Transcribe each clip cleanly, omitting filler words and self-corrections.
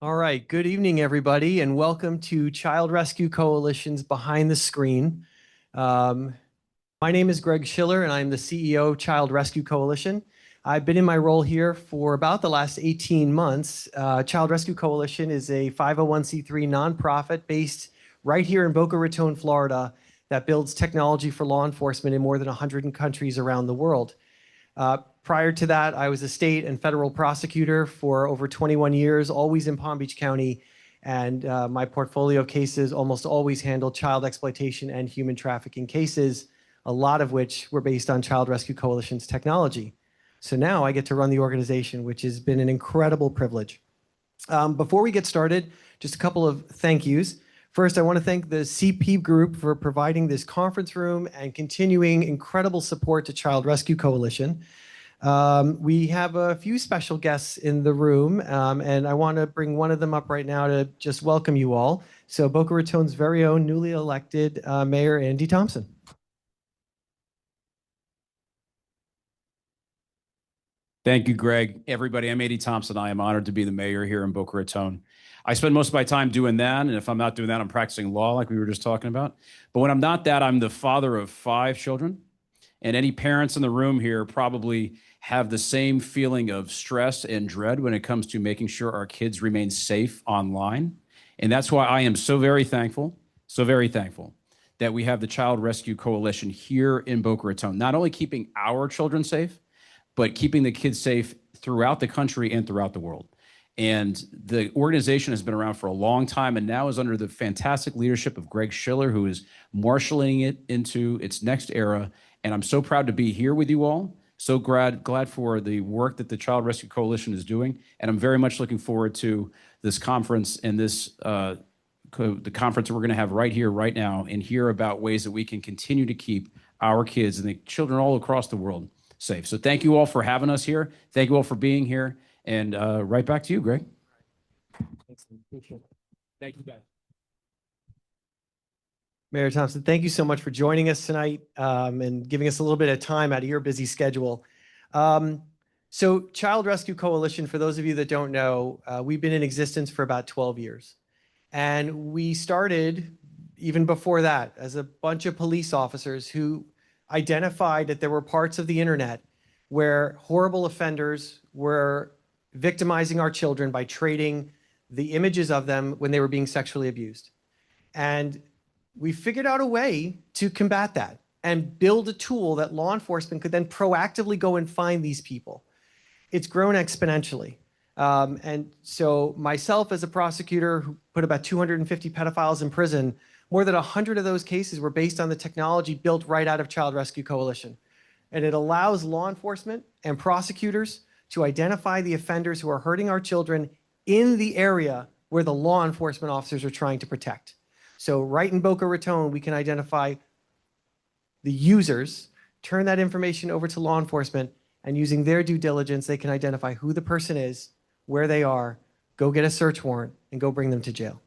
All right, good evening, everybody, and welcome to Child Rescue Coalition's Behind the Screen. Um, my name is Greg Schiller, and I'm the CEO of Child Rescue Coalition. I've been in my role here for about the last 18 months. Child Rescue Coalition is a 501c3 nonprofit based right here in Boca Raton, Florida, that builds technology for law enforcement in more than 100 countries around the world. Prior to that, I was a state and federal prosecutor for over 21 years, always in Palm Beach County, and my portfolio of cases almost always handled child exploitation and human trafficking cases, a lot of which were based on Child Rescue Coalition's technology. So now I get to run the organization, which has been an incredible privilege. Before we get started, just a couple of thank yous. First, I want to thank the CP Group for providing this conference room and continuing incredible support to Child Rescue Coalition. We have a few special guests in the room, and I want to bring one of them up right now to just welcome you all. So Boca Raton's very own newly elected Mayor Andy Thompson. Thank you, Greg. Everybody, I'm Andy Thompson. I am honored to be the mayor here in Boca Raton. I spend most of my time doing that, and if I'm not doing that, I'm practicing law like we were just talking about. But when I'm not that, I'm the father of 5 children, and any parents in the room here probably have the same feeling of stress and dread when it comes to making sure our kids remain safe online. And that's why I am so very thankful that we have the Child Rescue Coalition here in Boca Raton, not only keeping our children safe, but keeping the kids safe throughout the country and throughout the world. And the organization has been around for a long time and now is under the fantastic leadership of Greg Schiller, who is marshaling it into its next era. And I'm so proud to be here with you all. So glad for the work that the Child Rescue Coalition is doing. And I'm very much looking forward to this conference and the conference we're going to have right here, right now, and hear about ways that we can continue to keep our kids and the children all across the world safe. So thank you all for having us here. Thank you all for being here. And right back to you, Greg. Thanks, appreciate it. Thank you, guys. Mayor Thompson, thank you so much for joining us tonight and giving us a little bit of time out of your busy schedule. So Child Rescue Coalition, for those of you that don't know, we've been in existence for about 12 years. And we started even before that as a bunch of police officers who identified that there were parts of the internet where horrible offenders were victimizing our children by trading the images of them when they were being sexually abused. And we figured out a way to combat that and build a tool that law enforcement could then proactively go and find these people. It's grown exponentially. And so myself as a prosecutor who put about 250 pedophiles in prison, more than 100 of those cases were based on the technology built right out of Child Rescue Coalition. And it allows law enforcement and prosecutors to identify the offenders who are hurting our children in the area where the law enforcement officers are trying to protect. So right in Boca Raton, we can identify the users, turn that information over to law enforcement, and using their due diligence, they can identify who the person is, where they are, go get a search warrant, and go bring them to jail.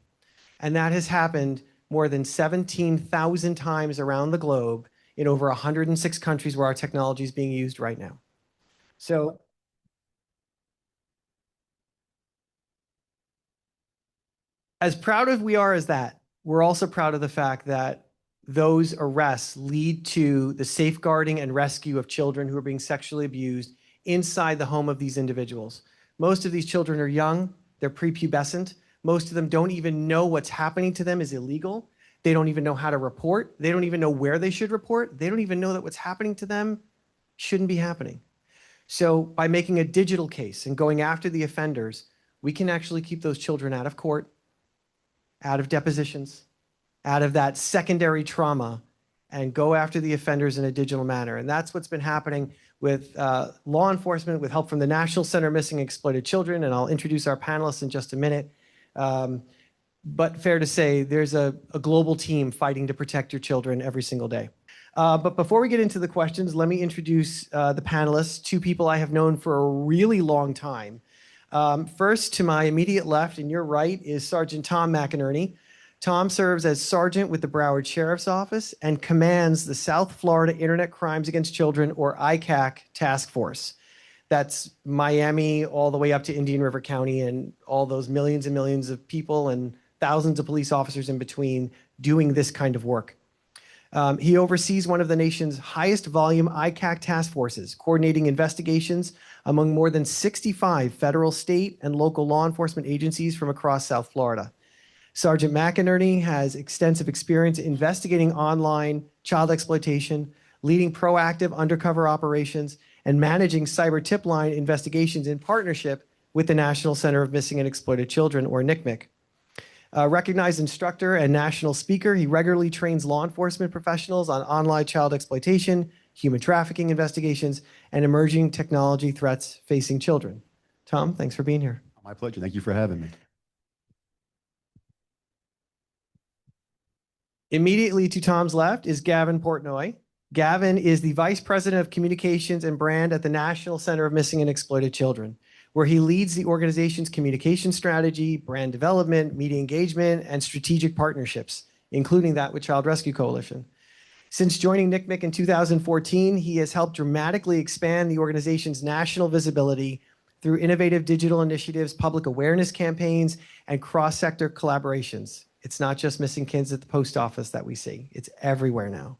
And that has happened more than 17,000 times around the globe in over 106 countries where our technology is being used right now. So as proud as we are as that, we're also proud of the fact that those arrests lead to the safeguarding and rescue of children who are being sexually abused inside the home of these individuals. Most of these children are young, they're prepubescent. Most of them don't even know what's happening to them is illegal. They don't even know how to report. They don't even know where they should report. They don't even know that what's happening to them shouldn't be happening. So by making a digital case and going after the offenders, we can actually keep those children out of court, out of depositions, out of that secondary trauma, and go after the offenders in a digital manner. And that's what's been happening with law enforcement with help from the National Center of Missing and Exploited Children. And I'll introduce our panelists in just a minute. But fair to say, there's a global team fighting to protect your children every single day. But before we get into the questions, let me introduce the panelists, 2 people I have known for a really long time. First, to my immediate left and your right is Sergeant Tom McInerney. Tom serves as sergeant with the Broward Sheriff's Office and commands the South Florida Internet Crimes Against Children, or ICAC, task force. That's Miami all the way up to Indian River County and all those millions and millions of people and thousands of police officers in between doing this kind of work. He oversees one of the nation's highest volume ICAC task forces, coordinating investigations among more than 65 federal, state, and local law enforcement agencies from across South Florida. Sergeant McInerney has extensive experience investigating online child exploitation, leading proactive undercover operations, and managing cyber tip line investigations in partnership with the National Center of Missing and Exploited Children, or NCMEC. A recognized instructor and national speaker, he regularly trains law enforcement professionals on online child exploitation, human trafficking investigations, and emerging technology threats facing children. Tom, thanks for being here. My pleasure. Thank you for having me. Immediately to Tom's left is Gavin Portnoy. Gavin is the Vice President of Communications and Brand at the National Center of Missing and Exploited Children, where he leads the organization's communication strategy, brand development, media engagement, and strategic partnerships, including that with Child Rescue Coalition. Since joining NCMEC in 2014, he has helped dramatically expand the organization's national visibility through innovative digital initiatives, public awareness campaigns, and cross-sector collaborations. It's not just missing kids at the post office that we see. It's everywhere now.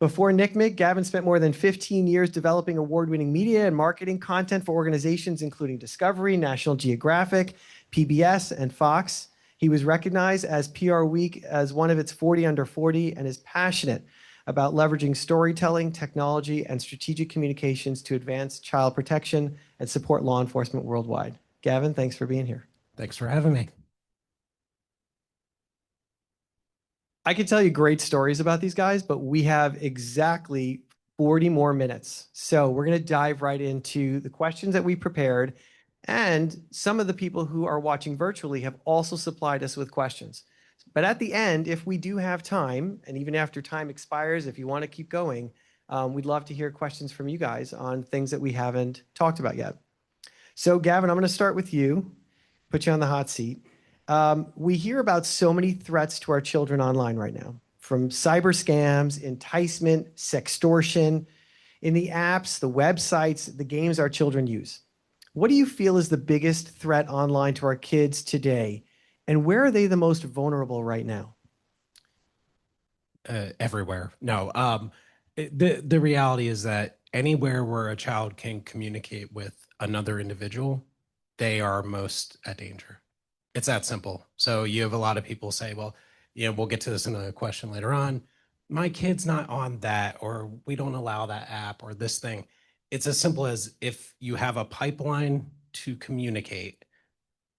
Before NCMEC, Gavin spent more than 15 years developing award-winning media and marketing content for organizations including Discovery, National Geographic, PBS, and Fox. He was recognized as PR Week as one of its 40 under 40 and is passionate about leveraging storytelling, technology, and strategic communications to advance child protection and support law enforcement worldwide. Gavin, thanks for being here. Thanks for having me. I could tell you great stories about these guys, but we have exactly 40 more minutes. So we're going to dive right into the questions that we prepared. And some of the people who are watching virtually have also supplied us with questions. But at the end, if we do have time, and even after time expires, if you want to keep going, we'd love to hear questions from you guys on things that we haven't talked about yet. So Gavin, I'm going to start with you, put you on the hot seat. We hear about so many threats to our children online right now, from cyber scams, enticement, sextortion, in the apps, the websites, the games our children use. What do you feel is the biggest threat online to our kids today? And where are they the most vulnerable right now? Everywhere. No, the reality is that anywhere where a child can communicate with another individual, they are most at danger. It's that simple. So you have a lot of people say, well, we'll get to this in a question later on. My kid's not on that, or we don't allow that app or this thing. It's as simple as if you have a pipeline to communicate,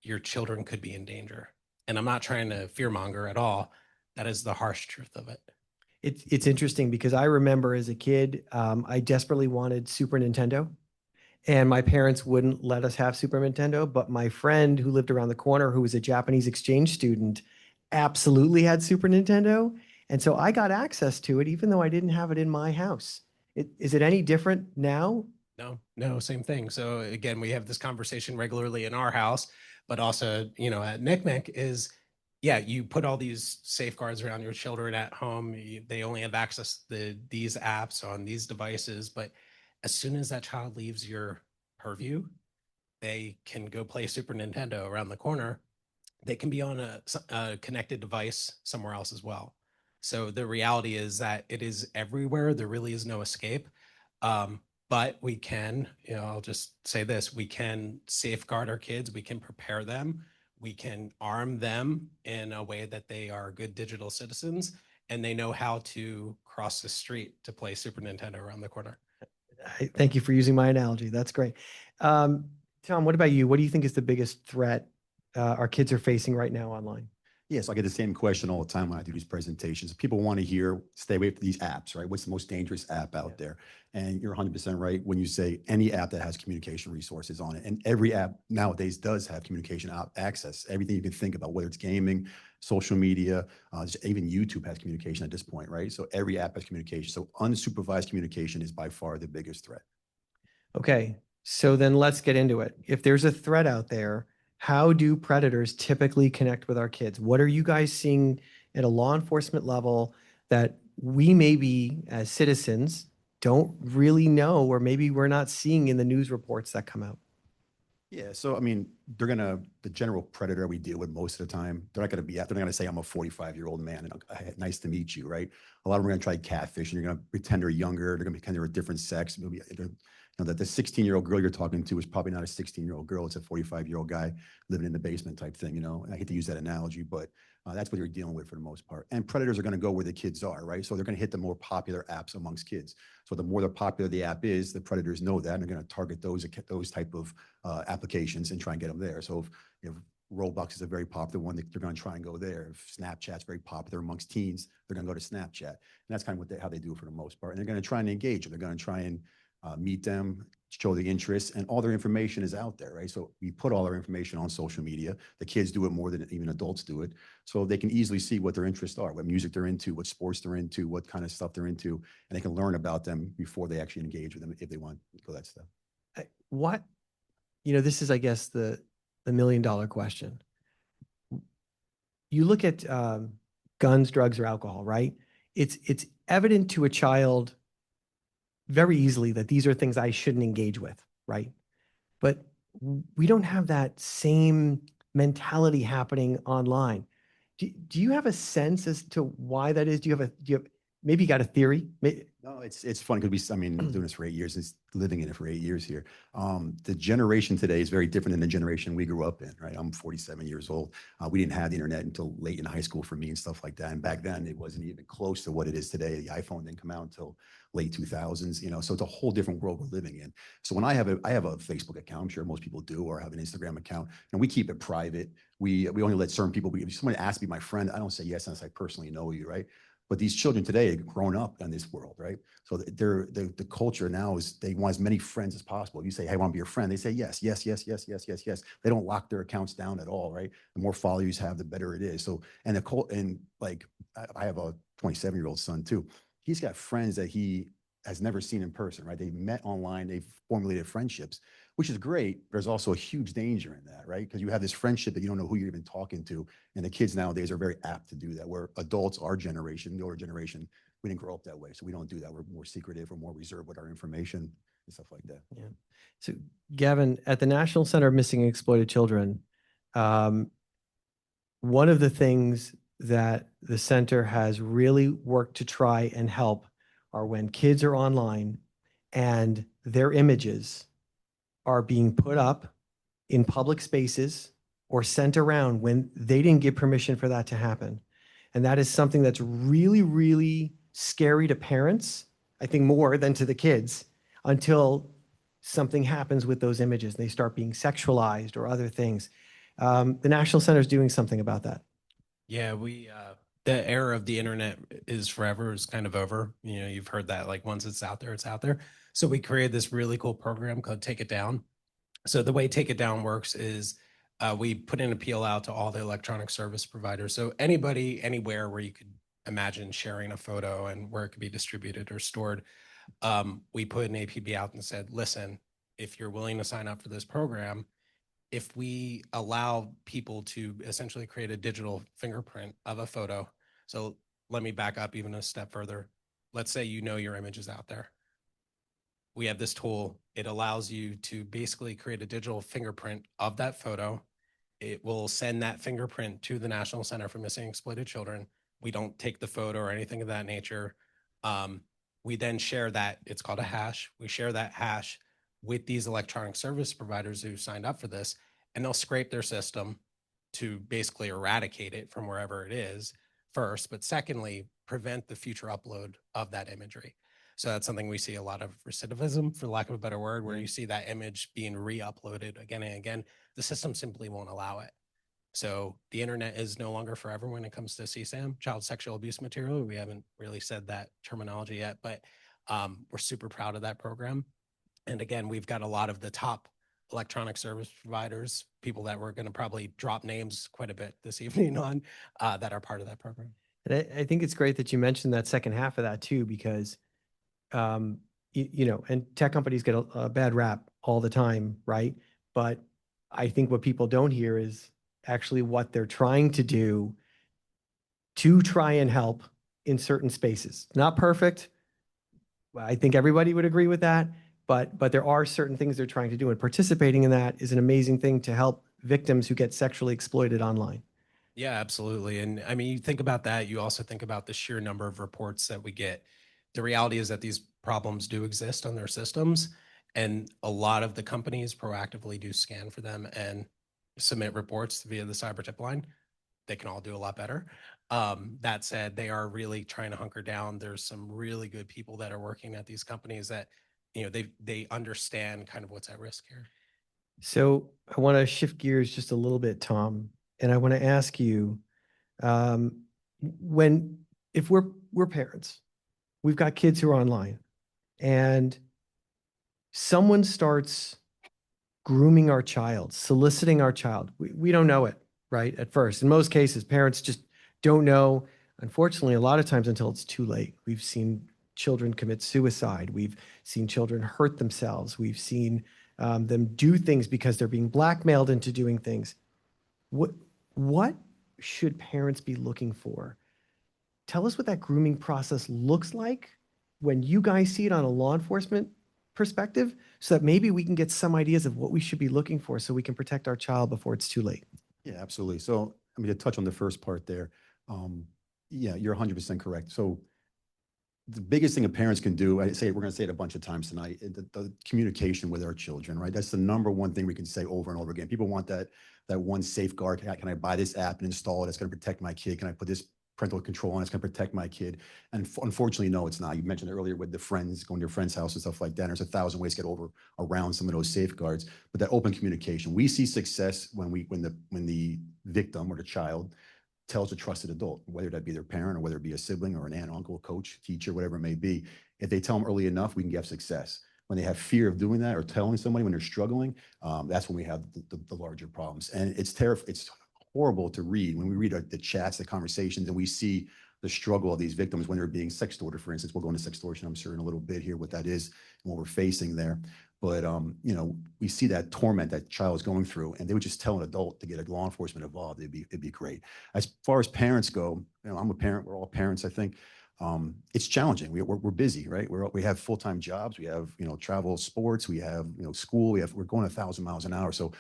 your children could be in danger. And I'm not trying to fearmonger at all. That is the harsh truth of it. It's interesting because I remember as a kid, I desperately wanted Super Nintendo. And my parents wouldn't let us have Super Nintendo, but my friend who lived around the corner, who was a Japanese exchange student, absolutely had Super Nintendo. And so I got access to it, even though I didn't have it in my house. Is it any different now? No, same thing. So again, we have this conversation regularly in our house, but also, at NCMEC is, yeah, you put all these safeguards around your children at home. They only have access to these apps on these devices, but as soon as that child leaves your purview, they can go play Super Nintendo around the corner. They can be on a connected device somewhere else as well. So the reality is that it is everywhere. There really is no escape. But we can, I'll just say this, we can safeguard our kids. We can prepare them. We can arm them in a way that they are good digital citizens and they know how to cross the street to play Super Nintendo around the corner. Thank you for using my analogy. That's great. Tom, what about you? What do you think is the biggest threat our kids are facing right now online? Yes, I get the same question all the time when I do these presentations. People want to hear, stay away from these apps, right? What's the most dangerous app out there? And you're 100% right when you say any app that has communication resources on it. And every app nowadays does have communication access. Everything you can think about, whether it's gaming, social media, even YouTube has communication at this point, right? So every app has communication. So unsupervised communication is by far the biggest threat. Okay, so then let's get into it. If there's a threat out there, how do predators typically connect with our kids? What are you guys seeing at a law enforcement level that we maybe as citizens don't really know, or maybe we're not seeing in the news reports that come out? Yeah, so I mean, the general predator we deal with most of the time, they're not gonna say, I'm a 45-year-old man and nice to meet you, right? A lot of them are gonna try catfish and you're gonna pretend they're younger, they're gonna pretend they're a different sex. Maybe that the 16-year-old girl you're talking to is probably not a 16-year-old girl, it's a 45-year-old guy living in the basement type thing, And I hate to use that analogy, but that's what you're dealing with for the most part. And predators are gonna go where the kids are, right? So they're gonna hit the more popular apps amongst kids. So the more popular the app is, the predators know that, and they're gonna target those type of applications and try and get them there. So if Roblox is a very popular one, they're going to try and go there. If Snapchat's very popular amongst teens, they're going to go to Snapchat. And that's kind of how they do it for the most part. And they're going to try and engage them. They're going to try and meet them, show the interest, and all their information is out there, right? So we put all our information on social media. The kids do it more than even adults do it. So they can easily see what their interests are, what music they're into, what sports they're into, what kind of stuff they're into, and they can learn about them before they actually engage with them if they want to go that stuff. What, this is, I guess, the million-dollar question. You look at guns, drugs, or alcohol, right? It's evident to a child very easily that these are things I shouldn't engage with, right? But we don't have that same mentality happening online. Do you have a sense as to why that is? Do you have maybe you got a theory? No, it's funny because I'm doing this for 8 years, and living in it for 8 years here. The generation today is very different than the generation we grew up in, right? I'm 47 years old. We didn't have the internet until late in high school for me and stuff like that. And back then it wasn't even close to what it is today. The iPhone didn't come out until late 2000s, so it's a whole different world we're living in. So when I have a Facebook account, I'm sure most people do, or have an Instagram account, and we keep it private. We only let certain people, if someone asks me, my friend, I don't say yes unless I personally know you, right? But these children today have grown up in this world, right? So the culture now is they want as many friends as possible. You say, hey, I want to be your friend. They say, yes, yes, yes, yes, yes, yes, yes. They don't lock their accounts down at all, right? The more followers you have, the better it is. So, and I have a 27-year-old son too. He's got friends that he has never seen in person, right? They've met online, they've formulated friendships, which is great. There's also a huge danger in that, right? Because you have this friendship that you don't know who you're even talking to. And the kids nowadays are very apt to do that, where adults, our generation, the older generation, we didn't grow up that way. So we don't do that. We're more secretive, we're more reserved with our information and stuff like that. Yeah. So Gavin, at the National Center of Missing and Exploited Children, one of the things that the center has really worked to try and help are when kids are online and their images are being put up in public spaces or sent around when they didn't give permission for that to happen. And that is something that's really, really scary to parents, I think more than to the kids, until something happens with those images and they start being sexualized or other things. The National Center is doing something about that. Yeah, the era of the internet is forever, is kind of over. You've heard that, like, once it's out there, it's out there. So we created this really cool program called Take It Down. So the way Take It Down works is we put an appeal out to all the electronic service providers. So anybody, anywhere where you could imagine sharing a photo and where it could be distributed or stored, we put an APB out and said, listen, if you're willing to sign up for this program, if we allow people to essentially create a digital fingerprint of a photo. So let me back up even a step further. Let's say your image is out there. We have this tool. It allows you to basically create a digital fingerprint of that photo. It will send that fingerprint to the National Center for Missing and Exploited Children. We don't take the photo or anything of that nature. We then share that. It's called a hash. We share that hash with these electronic service providers who signed up for this, and they'll scrape their system to basically eradicate it from wherever it is first, but secondly, prevent the future upload of that imagery. So that's something we see a lot of recidivism, for lack of a better word, where you see that image being re-uploaded again and again. The system simply won't allow it. So the internet is no longer forever when it comes to CSAM, child sexual abuse material. We haven't really said that terminology yet, but we're super proud of that program. And again, we've got a lot of the top electronic service providers, people that we're going to probably drop names quite a bit this evening on, that are part of that program. And I think it's great that you mentioned that second half of that too, because, and tech companies get a bad rap all the time, right? But I think what people don't hear is actually what they're trying to do to try and help in certain spaces. Not perfect, I think everybody would agree with that, but there are certain things they're trying to do, and participating in that is an amazing thing to help victims who get sexually exploited online. Yeah, absolutely. And I mean, you think about that, you also think about the sheer number of reports that we get. The reality is that these problems do exist on their systems, and a lot of the companies proactively do scan for them and submit reports via the cyber tip line. They can all do a lot better. That said, they are really trying to hunker down. There's some really good people that are working at these companies that, they understand kind of what's at risk here. So I want to shift gears just a little bit, Tom, and I want to ask you, um, if we're parents, we've got kids who are online, and someone starts grooming our child, soliciting our child. We don't know it, right? At first, in most cases, parents just don't know. Unfortunately, a lot of times until it's too late. We've seen children commit suicide. We've seen children hurt themselves. We've seen them do things because they're being blackmailed into doing things. What should parents be looking for? Tell us what that grooming process looks like when you guys see it on a law enforcement perspective, so that maybe we can get some ideas of what we should be looking for so we can protect our child before it's too late. Yeah, absolutely. So, I mean, to touch on the first part there, yeah, you're 100% correct. So the biggest thing that parents can do, we're going to say it a bunch of times tonight, the communication with our children, right? That's the number one thing we can say over and over again. People want that one safeguard. Can I buy this app and install it? It's going to protect my kid. Can I put this parental control on? It's going to protect my kid. And unfortunately, no, it's not. You mentioned earlier with the friends, going to your friend's house and stuff like that. There's 1,000 ways to get around some of those safeguards. But that open communication, we see success when the victim or the child tells a trusted adult, whether that be their parent or whether it be a sibling or an aunt, uncle, coach, teacher, whatever it may be. If they tell them early enough, we can get success. When they have fear of doing that or telling somebody when they're struggling, that's when we have the larger problems. And it's terrifying. It's horrible to read when we read the chats, the conversations, and we see the struggle of these victims when they're being sextorted, for instance. We'll go into sextortion, I'm sure, in a little bit here, what that is and what we're facing there. But, we see that torment that child is going through, and they would just tell an adult to get a law enforcement involved. It'd be great. As far as parents go, I'm a parent. We're all parents, I think. It's challenging. We're busy, right? We have full-time jobs. We have, travel, sports. We have, school. We're going 1,000 miles an hour. So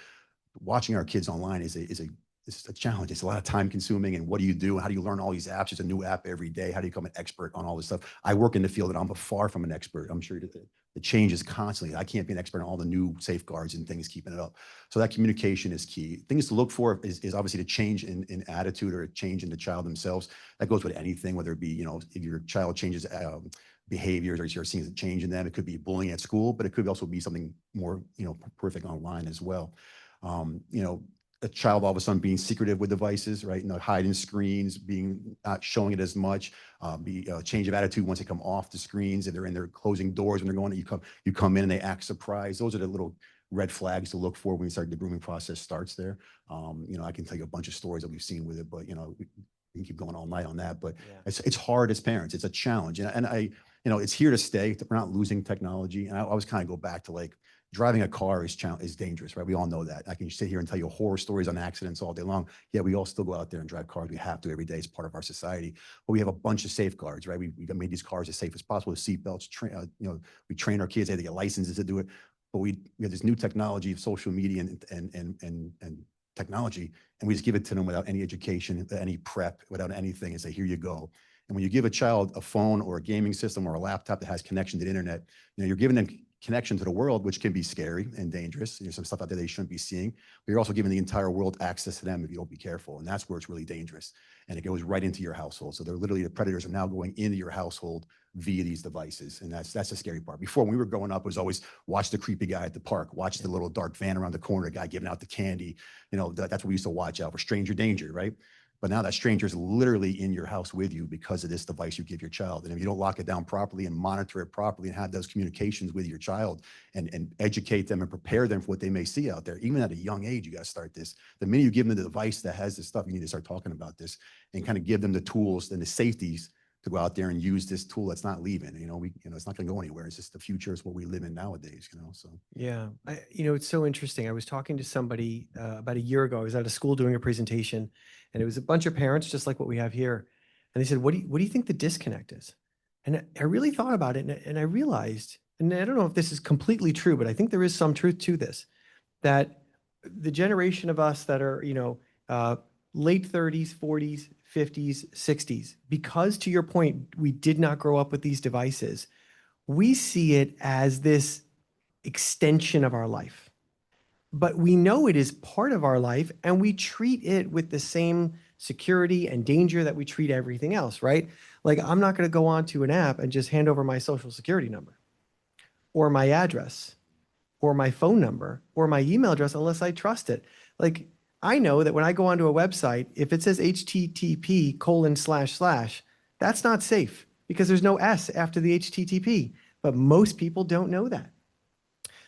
watching our kids online is a challenge. It's a lot of time consuming. And what do you do? How do you learn all these apps? There's a new app every day. How do you become an expert on all this stuff? I work in the field and I'm far from an expert. I'm sure the change is constantly. I can't be an expert on all the new safeguards and things keeping it up. So that communication is key. Things to look for is obviously the change in attitude or a change in the child themselves. That goes with anything, whether it be, if your child changes behaviors or you're seeing a change in them. It could be bullying at school, but it could also be something more, perfect online as well. A child all of a sudden being secretive with devices, right? Hiding screens, not showing it as much, change of attitude once they come off the screens, if they're in there closing doors when they're going, you come in and they act surprised. Those are the little red flags to look for when the grooming process starts there. I can tell you a bunch of stories that we've seen with it, but we can keep going all night on that. But yeah, it's hard as parents. It's a challenge, and I, it's here to stay. We're not losing technology, and I always kind of go back to like, driving a car is dangerous, right? We all know that. I can sit here and tell you horror stories on accidents all day long. Yeah, we all still go out there and drive cars. We have to every day as part of our society. But we have a bunch of safeguards, right? We made these cars as safe as possible with seatbelts. We train our kids. They have to get licenses to do it. But we have this new technology of social media and technology, and we just give it to them without any education, any prep, without anything, and say, here you go. And when you give a child a phone or a gaming system or a laptop that has connection to the internet, you're giving them connection to the world, which can be scary and dangerous. There's some stuff out there they shouldn't be seeing, but you're also giving the entire world access to them if you don't be careful. And that's where it's really dangerous. And it goes right into your household. So the predators are now going into your household via these devices. And that's the scary part. Before, when we were growing up, it was always watch the creepy guy at the park, watch the little dark van around the corner, guy giving out the candy. That's what we used to watch out for, stranger danger, right? But now that stranger is literally in your house with you because of this device you give your child. And if you don't lock it down properly and monitor it properly and have those communications with your child and educate them and prepare them for what they may see out there, even at a young age, you got to start this. The minute you give them the device that has this stuff, you need to start talking about this and kind of give them the tools and the safeties to go out there and use this tool that's not leaving. It's not going to go anywhere. It's just the future is what we live in nowadays, so. Yeah. It's so interesting. I was talking to somebody about a year ago. I was at a school doing a presentation, and it was a bunch of parents, just like what we have here. And they said, what do you think the disconnect is? And I really thought about it and I realized, and I don't know if this is completely true, but I think there is some truth to this, that the generation of us that are, late 30s, 40s, 50s, 60s, because to your point, we did not grow up with these devices, we see it as this extension of our life. But we know it is part of our life and we treat it with the same security and danger that we treat everything else, right? Like I'm not going to go onto an app and just hand over my social security number or my address or my phone number or my email address unless I trust it. Like I know that when I go onto a website, if it says http://, that's not safe because there's no S after the HTTP. But most people don't know that.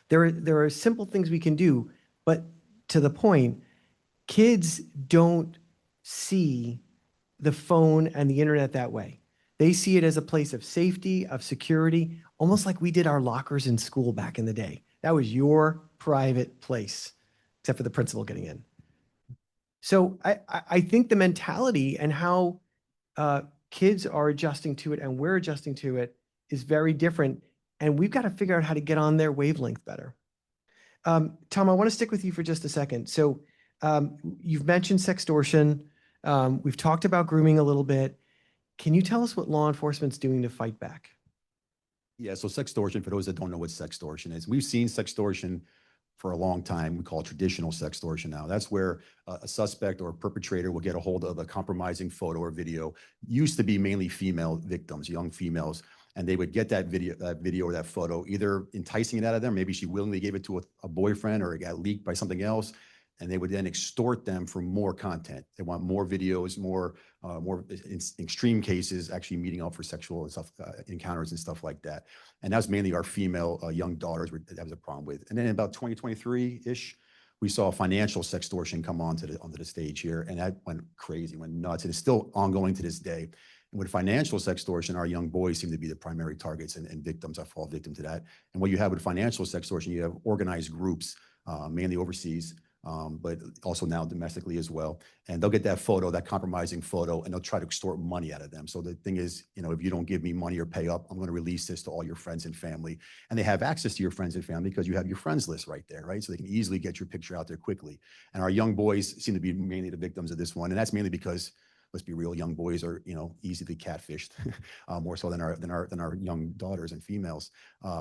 There are simple things we can do, but to the point, kids don't see the phone and the internet that way. They see it as a place of safety, of security, almost like we did our lockers in school back in the day. That was your private place, except for the principal getting in. So I think the mentality and how kids are adjusting to it and we're adjusting to it is very different. And we've got to figure out how to get on their wavelength better. Tom, I want to stick with you for just a second. So you've mentioned sextortion. We've talked about grooming a little bit. Can you tell us what law enforcement's doing to fight back? Yeah, so sextortion, for those that don't know what sextortion is, we've seen sextortion for a long time. We call it traditional sextortion now. That's where a suspect or a perpetrator will get a hold of a compromising photo or video. Used to be mainly female victims, young females, and they would get that video or that photo, either enticing it out of them, maybe she willingly gave it to a boyfriend or it got leaked by something else, and they would then extort them for more content. They want more videos, more in extreme cases, actually meeting up for sexual and stuff, encounters and stuff like that. And that's mainly our female young daughters that was a problem with. And then in about 2023-ish, we saw financial sextortion come onto the stage here, and that went crazy, went nuts, and it's still ongoing to this day. And with financial sextortion, our young boys seem to be the primary targets and victims that fall victim to that. And what you have with financial sextortion, you have organized groups, mainly overseas, but also now domestically as well. And they'll get that photo, that compromising photo, and they'll try to extort money out of them. So the thing is, if you don't give me money or pay up, I'm going to release this to all your friends and family. And they have access to your friends and family because you have your friends list right there, right? So they can easily get your picture out there quickly. And our young boys seem to be mainly the victims of this one. And that's mainly because, let's be real, young boys are, easily catfished more so than our young daughters and females.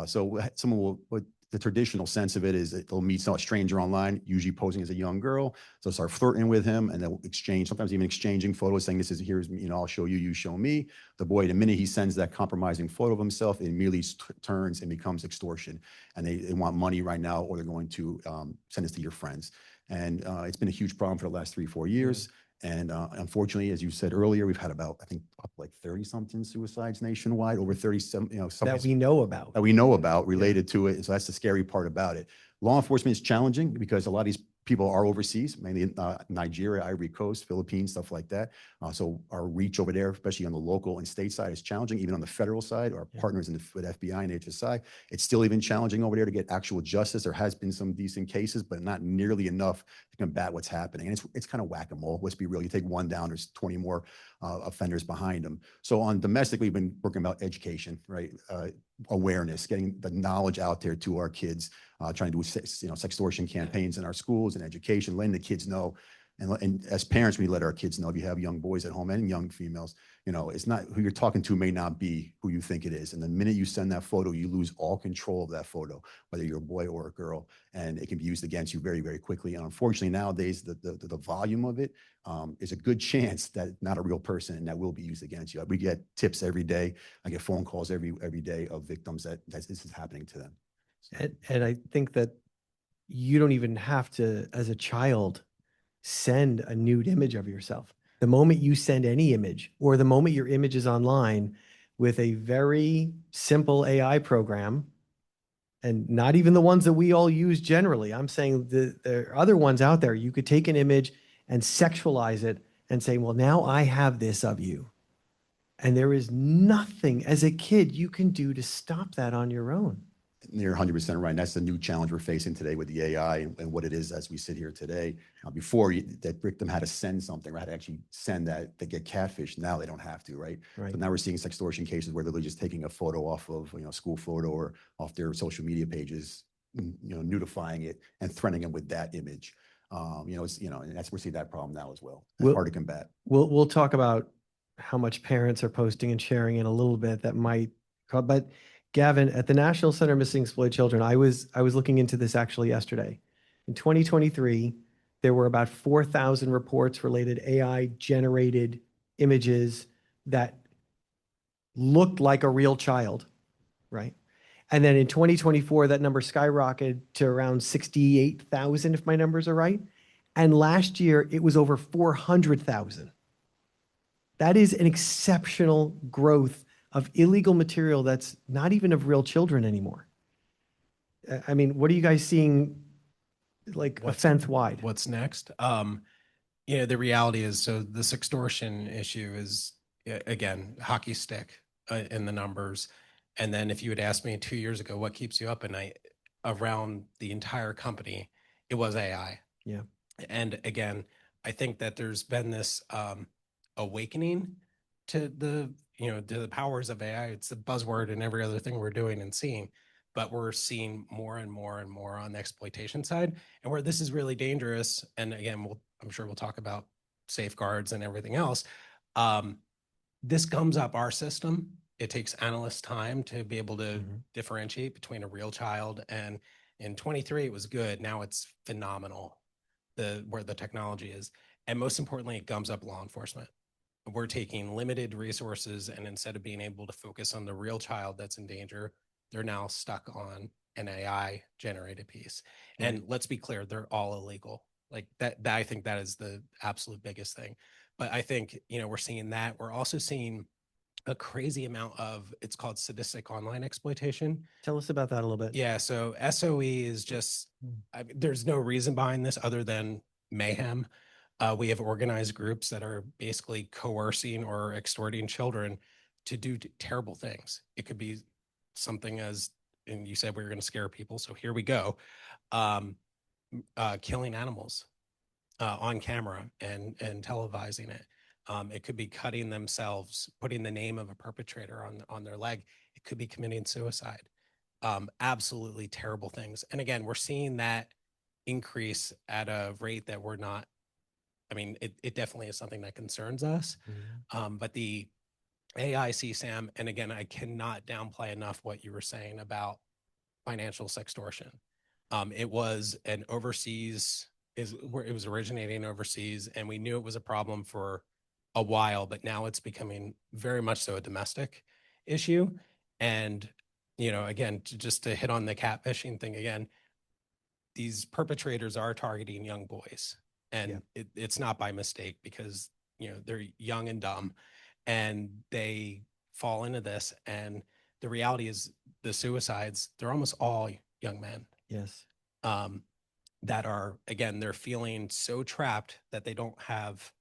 So someone will, but the traditional sense of it is that they'll meet a stranger online, usually posing as a young girl. So they'll start flirting with him and they'll exchange, sometimes even exchanging photos saying, here's, I'll show you, you show me. The boy, the minute he sends that compromising photo of himself, it immediately turns and becomes extortion. And they want money right now, or they're going to send this to your friends. And it's been a huge problem for the last 3-4 years. And unfortunately, as you said earlier, we've had about, I think, up like 30-something suicides nationwide, over 37, That we know about. That we know about related to it. So that's the scary part about it. Law enforcement is challenging because a lot of these people are overseas, mainly in Nigeria, Ivory Coast, Philippines, stuff like that. So our reach over there, especially on the local and state side, is challenging. Even on the federal side, our partners with FBI and HSI, it's still even challenging over there to get actual justice. There has been some decent cases, but not nearly enough to combat what's happening. And it's kind of whack-a-mole. Let's be real. You take one down, there's 20 more offenders behind them. So on domestic, we've been working about education, right? Awareness, getting the knowledge out there to our kids, trying to do sextortion campaigns in our schools and education, letting the kids know. And as parents, we let our kids know, if you have young boys at home and young females, it's not who you're talking to may not be who you think it is. And the minute you send that photo, you lose all control of that photo, whether you're a boy or a girl, and it can be used against you very, very quickly. And unfortunately, nowadays, the volume of it is a good chance that not a real person and that will be used against you. We get tips every day. I get phone calls every day of victims that this is happening to them. So. And I think that you don't even have to, as a child, send a nude image of yourself. The moment you send any image, or the moment your image is online with a very simple AI program, and not even the ones that we all use generally, I'm saying there are other ones out there, you could take an image and sexualize it and say, well, now I have this of you. And there is nothing as a kid you can do to stop that on your own. you're 100% right. And that's the new challenge we're facing today with the AI and what it is as we sit here today. Before that victim had to send something, or had to actually send that, they get catfished. Now they don't have to, right? Right. So now we're seeing sextortion cases where they're literally just taking a photo off of, school photo or off their social media pages, nudifying it and threatening them with that image. And we're seeing that problem now as well. That's hard to combat. We'll talk about how much parents are posting and sharing in a little bit that might, but Gavin, at the National Center of Missing Exploited Children, I was looking into this actually yesterday. In 2023, there were about 4,000 reports related AI generated images that looked like a real child, right? And then in 2024, that number skyrocketed to around 68,000, if my numbers are right. And last year, it was over 400,000. That is an exceptional growth of illegal material that's not even of real children anymore. I mean, what are you guys seeing, like, offense-wide? What's next? The reality is, so this extortion issue is, again, hockey stick in the numbers. And then if you had asked me 2 years ago, what keeps you up at night around the entire company, it was AI. Yeah. And again, I think that there's been this awakening to to the powers of AI. It's the buzzword in every other thing we're doing and seeing, but we're seeing more and more and more on the exploitation side, and where this is really dangerous. And again, I'm sure we'll talk about safeguards and everything else. This gums up our system. It takes analysts time to be able to differentiate between a real child, and in 23 it was good. Now it's phenomenal, where the technology is. And most importantly, it gums up law enforcement. We're taking limited resources, and instead of being able to focus on the real child that's in danger, they're now stuck on an AI generated piece. And let's be clear, they're all illegal. Like that I think that is the absolute biggest thing. But I think, we're seeing that. We're also seeing a crazy amount of, it's called sadistic online exploitation. Tell us about that a little bit. Yeah. So SOE is just, there's no reason behind this other than mayhem. We have organized groups that are basically coercing or extorting children to do terrible things. It could be something as, and you said we were going to scare people, so here we go. Killing animals on camera and televising it. It could be cutting themselves, putting the name of a perpetrator on their leg. It could be committing suicide. Absolutely terrible things. And again, we're seeing that increase at a rate that we're not. I mean, it definitely is something that concerns us. But the AI CSAM, and again, I cannot downplay enough what you were saying about financial sextortion. It was an overseas, where it was originating overseas, and we knew it was a problem for a while, but now it's becoming very much so a domestic issue. And, again, just to hit on the catfishing thing again, these perpetrators are targeting young boys. And it's not by mistake, because, they're young and dumb and they fall into this. And the reality is the suicides, they're almost all young men. Yes. That are, again, they're feeling so trapped that they don't have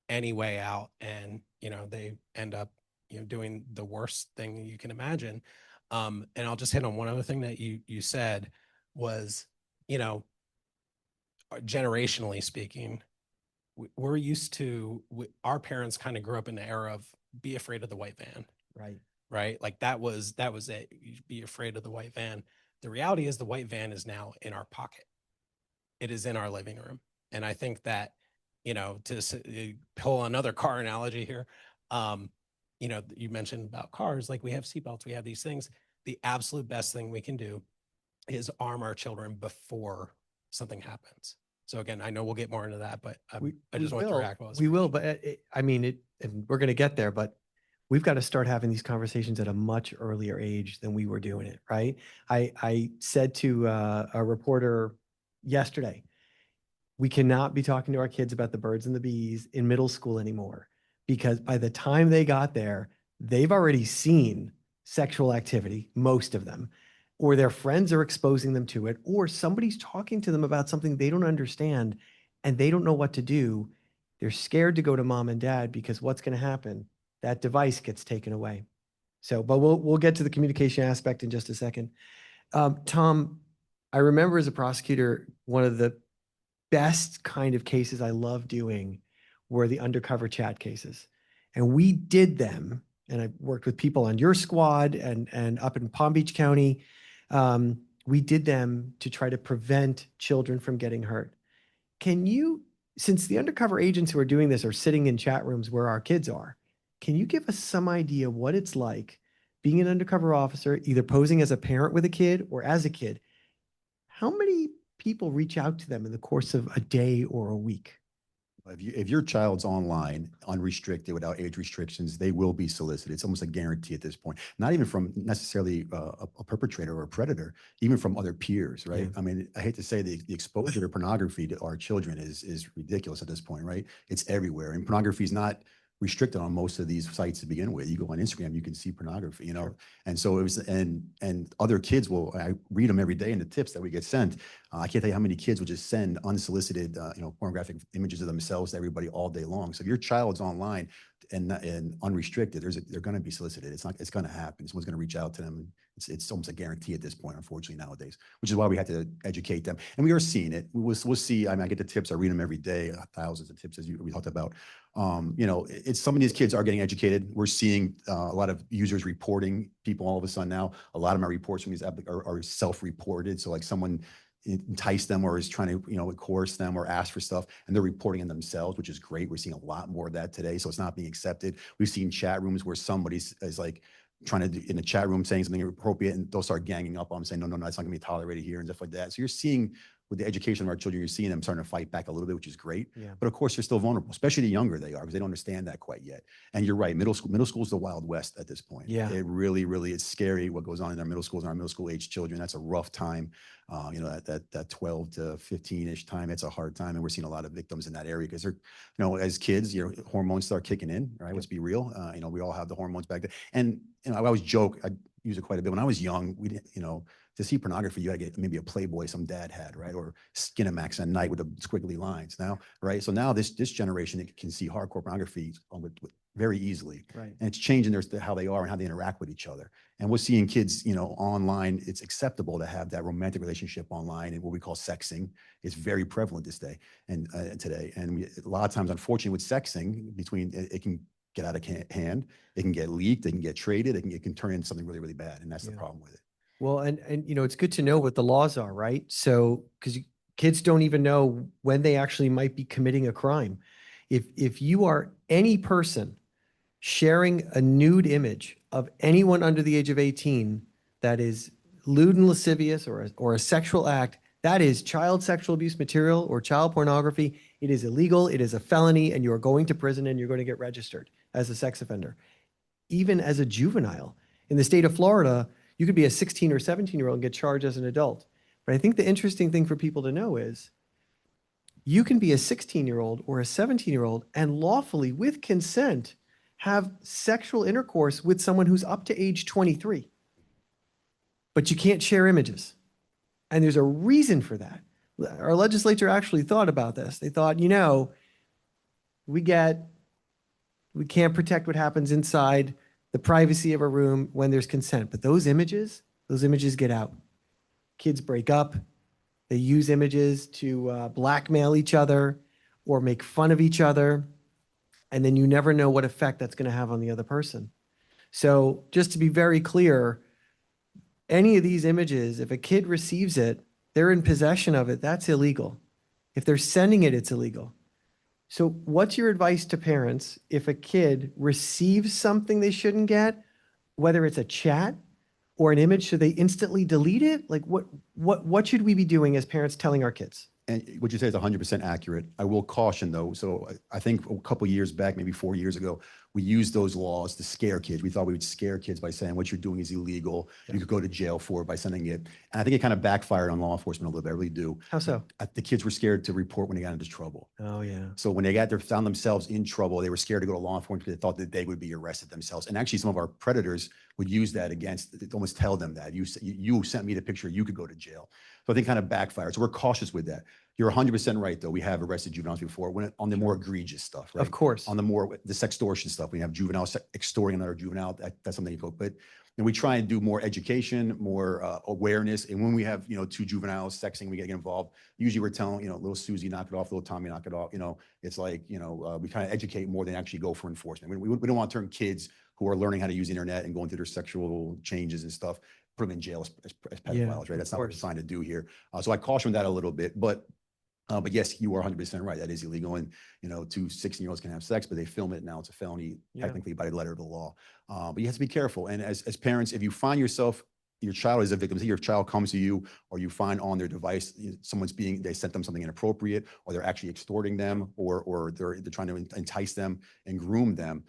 any way out. And, they end up, doing the worst thing you can imagine. And I'll just hit on one other thing that you said was, generationally speaking, we're used to, our parents kind of grew up in the era of be afraid of the white van. Right. Like that was it. You be afraid of the white van. The reality is the white van is now in our pocket. It is in our living room. And I think that, to pull another car analogy here, you mentioned about cars, like we have seatbelts, we have these things. The absolute best thing we can do is arm our children before something happens. So again, I know we'll get more into that, but I just want to react. We will, but and we're going to get there, but we've got to start having these conversations at a much earlier age than we were doing it, right? I said to a reporter yesterday, we cannot be talking to our kids about the birds and the bees in middle school anymore, because by the time they got there, they've already seen sexual activity, most of them, or their friends are exposing them to it, or somebody's talking to them about something they don't understand and they don't know what to do. They're scared to go to mom and dad, because what's going to happen? That device gets taken away. So, but we'll get to the communication aspect in just a second. Tom, I remember as a prosecutor, one of the best kind of cases I love doing were the undercover chat cases. And we did them, and I worked with people on your squad and up in Palm Beach County. We did them to try to prevent children from getting hurt. Can you, since the undercover agents who are doing this are sitting in chat rooms where our kids are, can you give us some idea what it's like being an undercover officer, either posing as a parent with a kid or as a kid? How many people reach out to them in the course of a day or a week? If your child's online, unrestricted, without age restrictions, they will be solicited. It's almost a guarantee at this point. Not even from necessarily a perpetrator or a predator, even from other peers, right? Yeah. I mean, I hate to say the exposure to pornography to our children is ridiculous at this point, right? It's everywhere, and pornography is not restricted on most of these sites to begin with. You go on Instagram, you can see pornography, you know? Sure. And so it was, and other kids will, I read them every day in the tips that we get sent. I can't tell you how many kids will just send unsolicited, pornographic images of themselves to everybody all day long. So if your child's online and unrestricted, they're going to be solicited. It's going to happen. Someone's going to reach out to them. It's almost a guarantee at this point, unfortunately, nowadays, which is why we had to educate them. And we are seeing it. We'll see. I mean, I get the tips. I read them every day, thousands of tips, as we talked about. It's some of these kids are getting educated. We're seeing a lot of users reporting people all of a sudden now. A lot of my reports from these are self-reported. So like someone entice them or is trying to, coerce them or ask for stuff, and they're reporting it themselves, which is great. We're seeing a lot more of that today. So it's not being accepted. We've seen chat rooms where somebody is like trying to do in the chat room saying something inappropriate, and they'll start ganging up on them saying, no, that's not gonna be tolerated here and stuff like that. So you're seeing with the education of our children, you're seeing them starting to fight back a little bit, which is great. Yeah. But of course, they're still vulnerable, especially the younger they are, because they don't understand that quite yet. And you're right, middle school is the Wild West at this point. Yeah. It really, really, it's scary what goes on in our middle schools and our middle school age children. That's a rough time. That 12 to 15-ish time, it's a hard time. And we're seeing a lot of victims in that area because they're, as kids, hormones start kicking in, right? Let's be real. We all have the hormones back then. And, I always joke, I use it quite a bit. When I was young, we didn't, to see pornography, you had to get maybe a Playboy some dad had, right? Or Skinamax at night with the squiggly lines now, right? So now this generation can see hardcore pornography very easily. Right. And it's changing how they are and how they interact with each other. And we're seeing kids, online, it's acceptable to have that romantic relationship online, and what we call sexing is very prevalent this day and today. And a lot of times, unfortunately, with sexing, it can get out of hand, it can get leaked, it can get traded, it can turn into something really, really bad. And that's the problem with it. Well, and it's good to know what the laws are, right? So, because kids don't even know when they actually might be committing a crime. If you are any person sharing a nude image of anyone under the age of 18 that is lewd and lascivious or a sexual act, that is child sexual abuse material or child pornography. It is illegal. It is a felony, and you are going to prison and you're going to get registered as a sex offender. Even as a juvenile in the state of Florida, you could be a 16 or 17-year-old and get charged as an adult. But I think the interesting thing for people to know is you can be a 16-year-old or a 17-year-old and lawfully, with consent, have sexual intercourse with someone who's up to age 23. But you can't share images. And there's a reason for that. Our legislature actually thought about this. They thought, we can't protect what happens inside the privacy of a room when there's consent. But those images get out. Kids break up. They use images to blackmail each other or make fun of each other. And then you never know what effect that's going to have on the other person. So just to be very clear, any of these images, if a kid receives it, they're in possession of it, that's illegal. If they're sending it, it's illegal. So what's your advice to parents if a kid receives something they shouldn't get, whether it's a chat or an image, should they instantly delete it? Like what should we be doing as parents telling our kids? And what you say is 100% accurate. I will caution though. So I think a couple of years back, maybe 4 years ago, we used those laws to scare kids. We thought we would scare kids by saying what you're doing is illegal. Yeah. You could go to jail for it by sending it. And I think it kind of backfired on law enforcement a little bit. I really do. How so? The kids were scared to report when they got into trouble. Oh yeah. So when they found themselves in trouble, they were scared to go to law enforcement because they thought that they would be arrested themselves. And actually some of our predators would use that almost tell them that you sent me the picture, you could go to jail. So I think kind of backfired. So we're cautious with that. You're 100% right, though. We have arrested juveniles before on the more egregious stuff, right? Of course. On the sextortion stuff, we have juveniles extorting another juvenile. That's something you go. But we try and do more education, more awareness. And when we have, two juveniles sexing, we get involved. Usually we're telling, little Susie, knock it off, little Tommy, knock it off. It's like, we kind of educate more than actually go for enforcement. We don't want to turn kids who are learning how to use the internet and going through their sexual changes and stuff, put them in jail as pedophiles, right? That's not what we're trying to do here. So I caution that a little bit, but yes, you are 100% right. That is illegal. And, 2 16-year-olds can have sex, but they film it now. It's a felony technically by the letter of the law. But you have to be careful. And as parents, if you find your child is a victim, say your child comes to you or you find on their device, they sent them something inappropriate, or they're actually extorting them, or they're trying to entice them and groom them.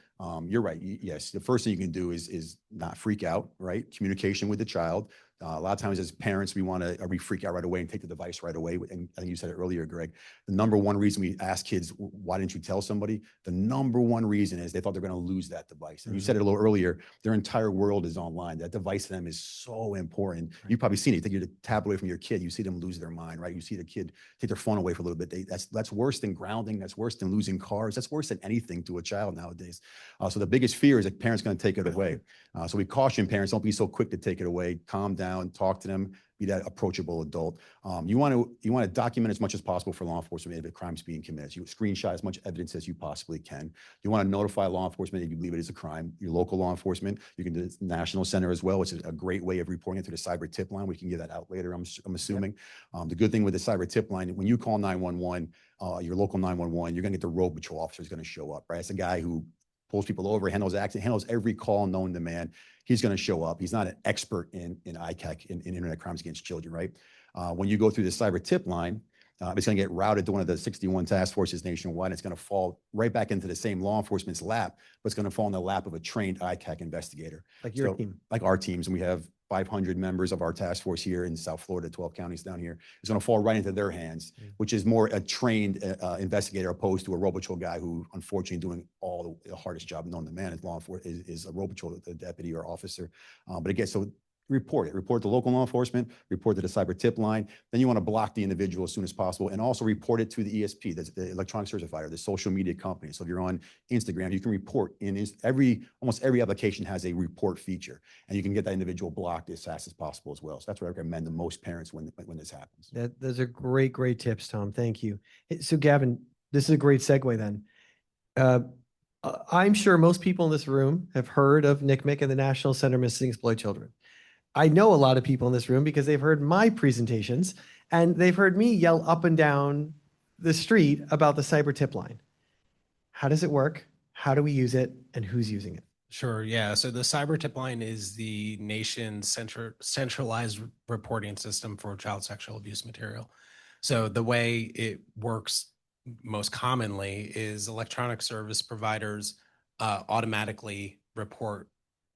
You're right. Yes. The first thing you can do is not freak out, right? Communication with the child. A lot of times as parents, we freak out right away and take the device right away. And I think you said it earlier, Greg, the number one reason we ask kids, why didn't you tell somebody? The number one reason is they thought they're going to lose that device. And you said it a little earlier, their entire world is online. That device to them is so important. Right. You've probably seen it. You take your tablet away from your kid, you see them lose their mind, right? You see the kid take their phone away for a little bit. That's worse than grounding. That's worse than losing cars. That's worse than anything to a child nowadays. So the biggest fear is that parents going to take it away. So we caution parents, don't be so quick to take it away. Calm down, talk to them, be that approachable adult. You want to document as much as possible for law enforcement if a crime's being committed. You screenshot as much evidence as you possibly can. You want to notify law enforcement if you believe it is a crime. Your local law enforcement, you can do the National Center as well, which is a great way of reporting it to the cyber tip line. We can give that out later, I'm assuming. Yep. The good thing with the cyber tip line, when you call 911, your local 911, you're going to get the road patrol officer is going to show up, right? It's a guy who pulls people over, handles accidents, handles every call known to man. He's going to show up. He's not an expert in ICAC, in internet crimes against children, right? When you go through the cyber tip line, it's going to get routed to one of the 61 task forces nationwide. It's going to fall right back into the same law enforcement's lap, but it's going to fall in the lap of a trained ICAC investigator. Like your team. Like our teams. And we have 500 members of our task force here in South Florida, 12 counties down here. It's going to fall right into their hands, which is more a trained investigator opposed to a road patrol guy who, unfortunately, doing all the hardest job known to man is law enforcement, is a road patrol deputy or officer. But again, so report to local law enforcement, report to the cyber tip line. Then you want to block the individual as soon as possible, and also report it to the ESP, that's the electronic certifier, the social media company. So if you're on Instagram, you can report almost every application has a report feature, and you can get that individual blocked as fast as possible as well. So that's what I recommend to most parents when this happens. Those are great tips, Tom. Thank you. So Gavin, this is a great segue then. I'm sure most people in this room have heard of NCMEC and the National Center for Missing and Exploited Children. I know a lot of people in this room because they've heard my presentations and they've heard me yell up and down the street about the cyber tip line. How does it work? How do we use it? And who's using it? Sure. Yeah. So the cyber tip line is the nation's centralized reporting system for child sexual abuse material. So the way it works most commonly is electronic service providers automatically report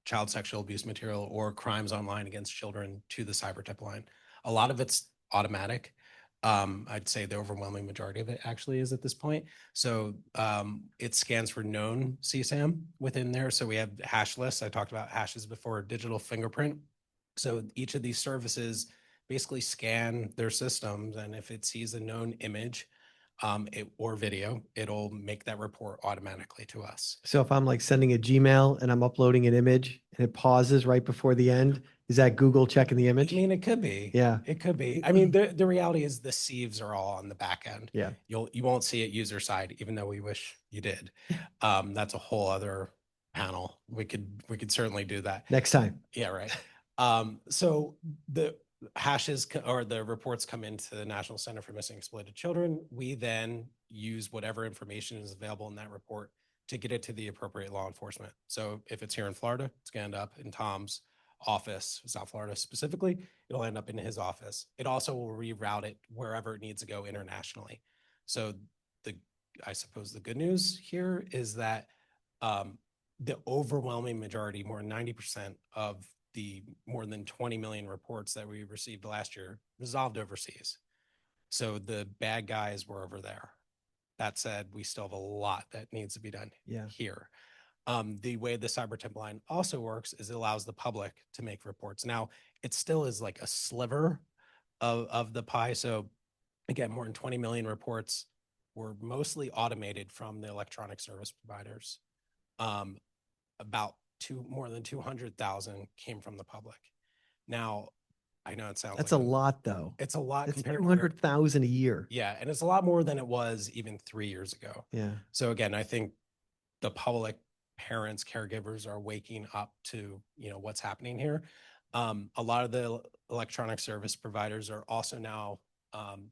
child sexual abuse material or crimes online against children to the cyber tip line. A lot of it's automatic. I'd say the overwhelming majority of it actually is at this point. So it scans for known CSAM within there. So we have hash lists. I talked about hashes before, digital fingerprint. So each of these services basically scan their systems, and if it sees a known image or video, it'll make that report automatically to us. So if I'm like sending a Gmail and I'm uploading an image and it pauses right before the end, is that Google checking the image? I mean, it could be. Yeah. It could be. I mean, the reality is the sieves are all on the back end. Yeah. You won't see it user side, even though we wish you did. That's a whole other panel. We could certainly do that. Next time. Yeah, right. So the hashes or the reports come into the National Center for Missing and Exploited Children. We then use whatever information is available in that report to get it to the appropriate law enforcement. So if it's here in Florida, it's going to end up in Tom's office, South Florida specifically. It'll end up in his office. It also will reroute it wherever it needs to go internationally. So I suppose the good news here is that the overwhelming majority, more than 90% of the more than 20 million reports that we received last year resolved overseas. So the bad guys were over there. That said, we still have a lot that needs to be done here. The way the cyber tip line also works is it allows the public to make reports. Now, it still is like a sliver of the pie. So again, more than 20 million reports were mostly automated from the electronic service providers. About more than 200,000 came from the public. Now, I know it sounds That's like a lot though. it's a lot That's compared to where- 200,000 a year. yeah, and it's a lot more than it was even 3 years ago. Yeah. So again, I think the public, parents, caregivers are waking up to, what's happening here. A lot of the electronic service providers are also now,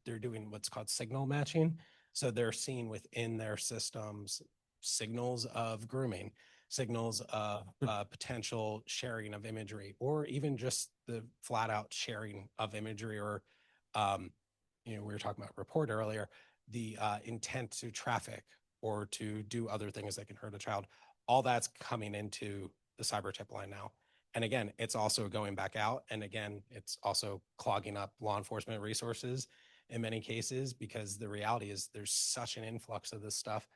they're doing what's called signal matching. So they're seeing within their systems signals of grooming, signals of potential sharing of imagery, or even just the flat out sharing of imagery, or, we were talking about report earlier, the intent to traffic or to do other things that can hurt a child. All that's coming into the cyber tip line now. And again, it's also going back out. And again, it's also clogging up law enforcement resources in many cases, because the reality is there's such an influx of this stuff.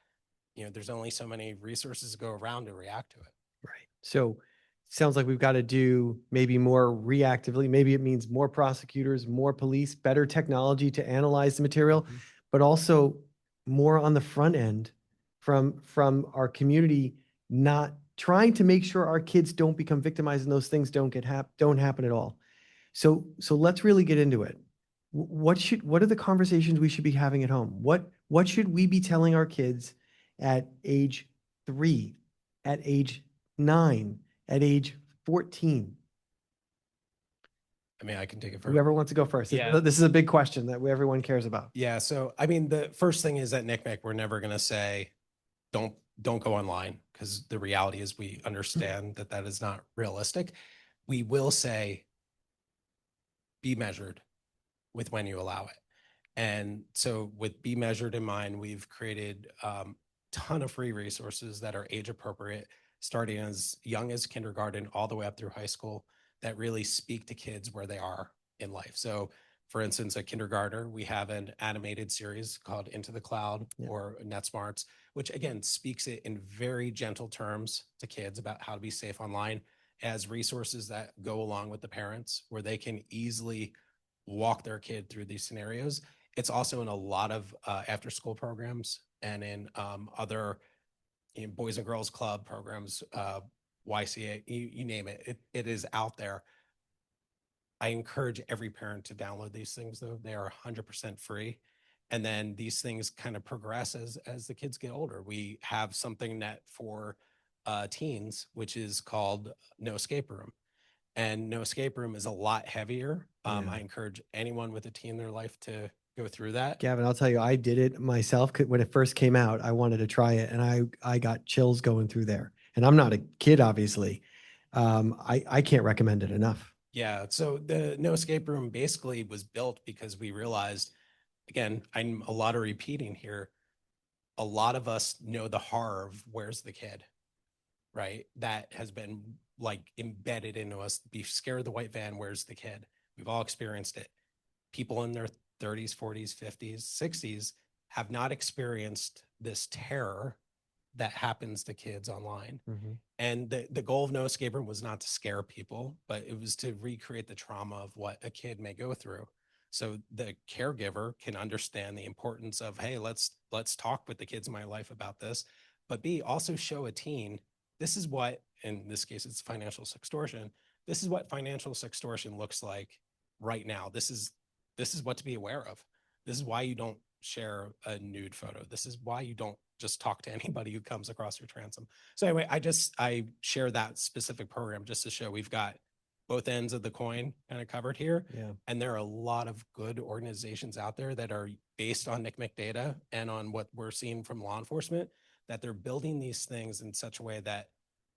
There's only so many resources to go around to react to it. Right. So sounds like we've got to do maybe more reactively. Maybe it means more prosecutors, more police, better technology to analyze the material, but also more on the front end from our community, not trying to make sure our kids don't become victimized and those things don't happen at all. So let's really get into it. What are the conversations we should be having at home? What should we be telling our kids at age 3, at age 9, at age 14? I mean, I can take it first. Whoever wants to go first. Yeah. This is a big question that everyone cares about. Yeah. So, I mean, the first thing is at NCMEC, we're never going to say, don't go online, because the reality is we understand that is not realistic. We will say, be measured with when you allow it. And so with be measured in mind, we've created a ton of free resources that are age appropriate, starting as young as kindergarten all the way up through high school, that really speak to kids where they are in life. So for instance, at kindergartner, we have an animated series called Into the Cloud, or NetSmarts, which again speaks it in very gentle terms to kids about how to be safe online, as resources that go along with the parents where they can easily walk their kid through these scenarios. It's also in a lot of after school programs and in other Boys and Girls Club programs, YCA, you name it. It is out there. I encourage every parent to download these things, though. They are 100% free. And then these things kind of progress as the kids get older. We have something that for teens, which is called No Escape Room. And No Escape Room is a lot heavier. I encourage anyone with a teen in their life to go through that. Gavin, I'll tell you, I did it myself. When it first came out, I wanted to try it, and I got chills going through there. And I'm not a kid, obviously. I can't recommend it enough. Yeah. So the No Escape Room basically was built because we realized, again, I'm a lot of repeating here. A lot of us know the horror of Where's the Kid, right? That has been like embedded into us. Be scared of the white van. Where's the kid? We've all experienced it. People in their 30s, 40s, 50s, 60s have not experienced this terror that happens to kids online. And the goal of No Escape Room was not to scare people, but it was to recreate the trauma of what a kid may go through. So the caregiver can understand the importance of, hey, let's talk with the kids in my life about this, but B, also show a teen, this is what, in this case, it's financial sextortion. This is what financial sextortion looks like right now. This is what to be aware of. This is why you don't share a nude photo. This is why you don't just talk to anybody who comes across your transom. So anyway, I share that specific program just to show we've got both ends of the coin kind of covered here. Yeah. And there are a lot of good organizations out there that are based on NCMEC data and on what we're seeing from law enforcement, that they're building these things in such a way that